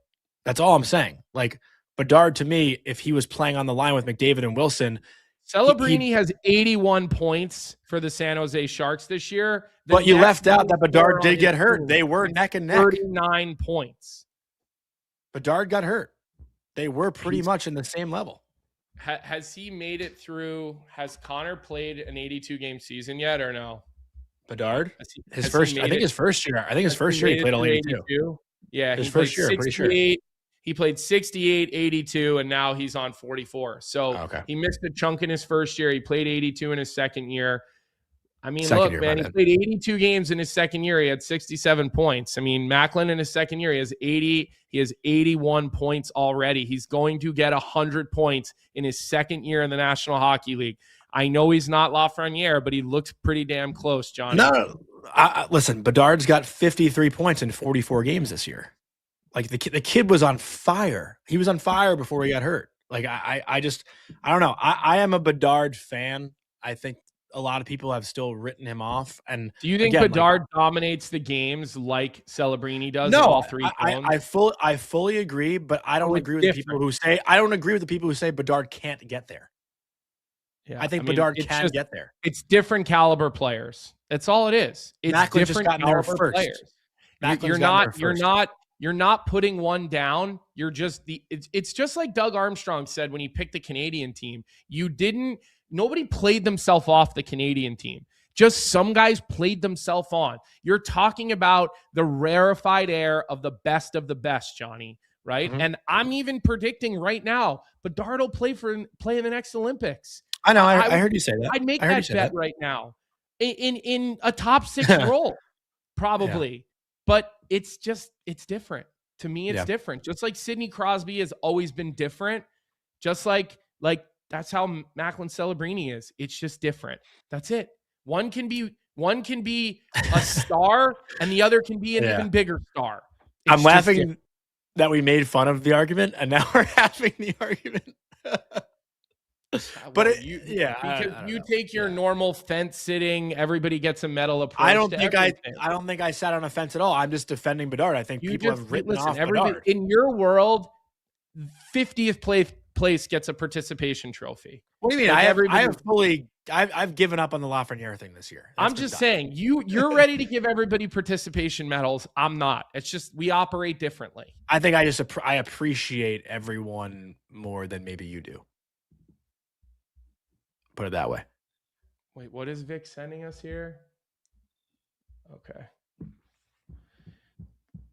That's all I'm saying. Like, Bedard, to me, if he was playing on the line with McDavid and Wilson, Celebrini has 81 points for the San Jose Sharks this year. But you left out that Bedard did get hurt. They were neck and neck. 39 points. Bedard got hurt. They were pretty much in the same level. Has he made it through? Has Connor played an 82-game season yet or no? Bedard? I think his first year he played all 82. Yeah, his first year, pretty sure. He played 68, 82, and now he's on 44. So He missed a chunk in his first year. He played 82 in his second year. I mean, he played 82 games in his second year. He had 67 points. I mean, Macklin in his second year, he has 81 points already. He's going to get 100 points in his second year in the National Hockey League. I know he's not Lafreniere, but he looks pretty damn close, Jonny. No, listen, Bedard's got 53 points in 44 games this year. Like, the kid was on fire. He was on fire before he got hurt. Like, I don't know. I am a Bedard fan. I think a lot of people have still written him off. And do you think Bedard dominates the games like Celebrini does? No, all three. I fully agree, but I don't agree with the people who say Bedard can't get there. Yeah, I think Bedard can get there. It's different caliber players. That's all it is. It's Macklin different just got there first. You're not putting one down. You're just it's just like Doug Armstrong said when he picked the Canadian team. Nobody played themselves off the Canadian team. Just some guys played themselves on. You're talking about the rarefied air of the best, Johnny, right? Mm-hmm. And I'm even predicting right now, Bedard will play in the next Olympics. I know. I heard you say that. I'd make that bet right now in a top 6 role, probably. Yeah. But it's different. To me, it's different. Just like Sidney Crosby has always been different. Just like that's how Macklin Celebrini is. It's just different. That's it. One can be a star, and the other can be an even bigger star. I'm laughing that we made fun of the argument, and now we're having the argument. But you take your normal fence sitting, everybody gets a medal approach. I don't think I sat on a fence at all. I'm just defending Bedard. I think people have written off Bedard. In your world, 50th place gets a participation trophy. What do you mean? I've given up on the Lafreniere thing this year. I'm just saying you're ready to give everybody participation medals. I'm not. It's just we operate differently. I think I appreciate everyone more than maybe you do. Put it that way. Wait, what is Vic sending us here? Okay.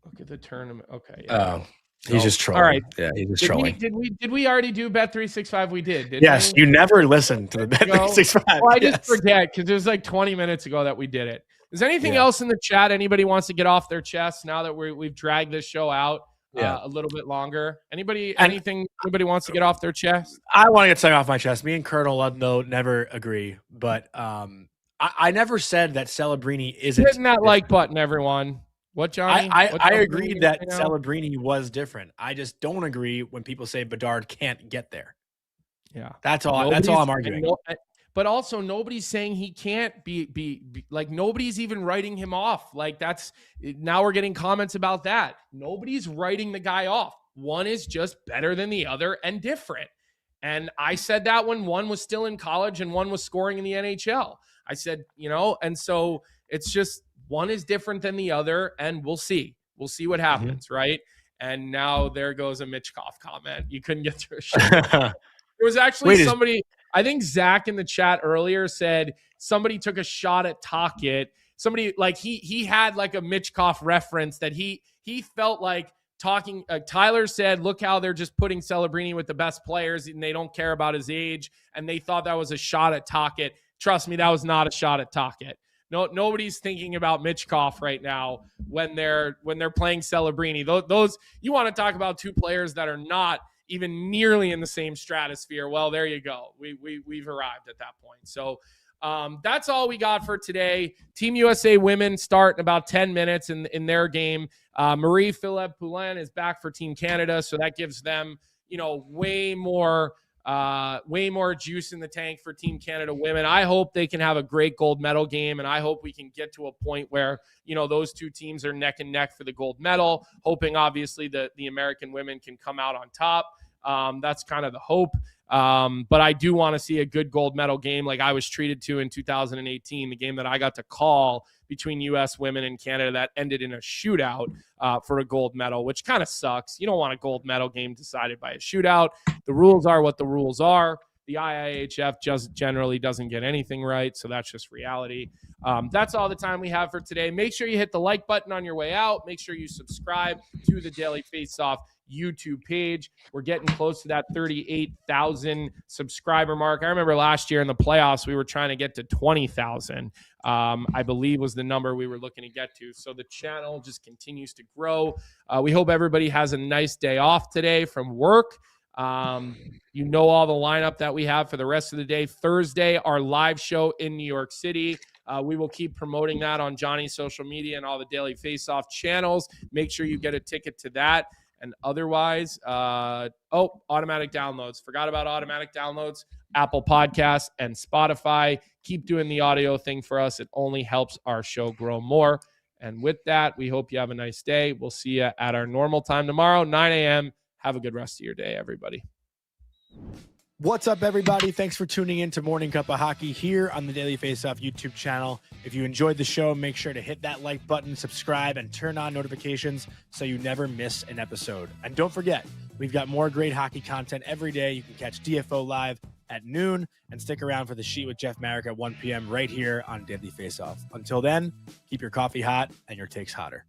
Look at the tournament. Okay. Yeah. He's just trolling. All right. Yeah, he's just trolling. Did we already do Bet365? We did. Yes, you never listened to the Bet365. Well, I just forget because it was like 20 minutes ago that we did it. Is there anything else in the chat anybody wants to get off their chest now that we've dragged this show out a little bit longer? Anything anybody wants to get off their chest? I want to get something off my chest. Me and Colonel Ludlow never agree, but I never said that Celebrini isn't. Hitting that like button, everyone. What, Johnny? I agreed that Celebrini was different. I just don't agree when people say Bedard can't get there. Yeah, that's all I'm arguing. But also, nobody's saying he can't be like, nobody's even writing him off. Like, now we're getting comments about that. Nobody's writing the guy off. One is just better than the other and different. And I said that when one was still in college and one was scoring in the NHL. I said, and so it's just one is different than the other, and we'll see. We'll see what happens, right? And now there goes a Mitchkov comment. You couldn't get through a shit. There was actually somebody. I think Zach in the chat earlier said somebody took a shot at Tocchet. Somebody like he had like a Mitchkov reference that he felt like talking. Tyler said, "Look how they're just putting Celebrini with the best players, and they don't care about his age." And they thought that was a shot at Tocchet. Trust me, that was not a shot at Tocchet. No, nobody's thinking about Mitchkov right now when they're playing Celebrini. Those you want to talk about two players that are not even nearly in the same stratosphere. Well, there you go. We've arrived at that point. So that's all we got for today. Team USA women start in about 10 minutes in their game. Marie-Philip Poulin is back for Team Canada, so that gives them way more juice in the tank for Team Canada women. I hope they can have a great gold medal game, and I hope we can get to a point where those two teams are neck and neck for the gold medal, hoping obviously that the American women can come out on top. That's kind of the hope. But I do want to see a good gold medal game like I was treated to in 2018, the game that I got to call between U.S. women and Canada that ended in a shootout for a gold medal, which kind of sucks. You don't want a gold medal game decided by a shootout. The rules are what the rules are. The IIHF just generally doesn't get anything right, so that's just reality. That's all the time we have for today. Make sure you hit the like button on your way out. Make sure you subscribe to the Daily Faceoff YouTube page. We're getting close to that 38,000 subscriber mark. I remember last year in the playoffs, we were trying to get to 20,000, I believe was the number we were looking to get to. So the channel just continues to grow. We hope everybody has a nice day off today from work. All the lineup that we have for the rest of the day. Thursday, our live show in New York City. We will keep promoting that on Johnny's social media and all the Daily Faceoff channels. Make sure you get a ticket to that. And otherwise, automatic downloads. Forgot about automatic downloads. Apple Podcasts and Spotify. Keep doing the audio thing for us. It only helps our show grow more. And with that, we hope you have a nice day. We'll see you at our normal time tomorrow, 9 a.m. Have a good rest of your day, everybody. What's up, everybody? Thanks for tuning in to Morning Cup of Hockey here on the Daily Faceoff YouTube channel. If you enjoyed the show, make sure to hit that like button, subscribe, and turn on notifications so you never miss an episode. And don't forget, we've got more great hockey content every day. You can catch DFO live at noon, and stick around for the sheet with Jeff Marek at 1 p.m. right here on Daily Faceoff. Until then, keep your coffee hot and your takes hotter.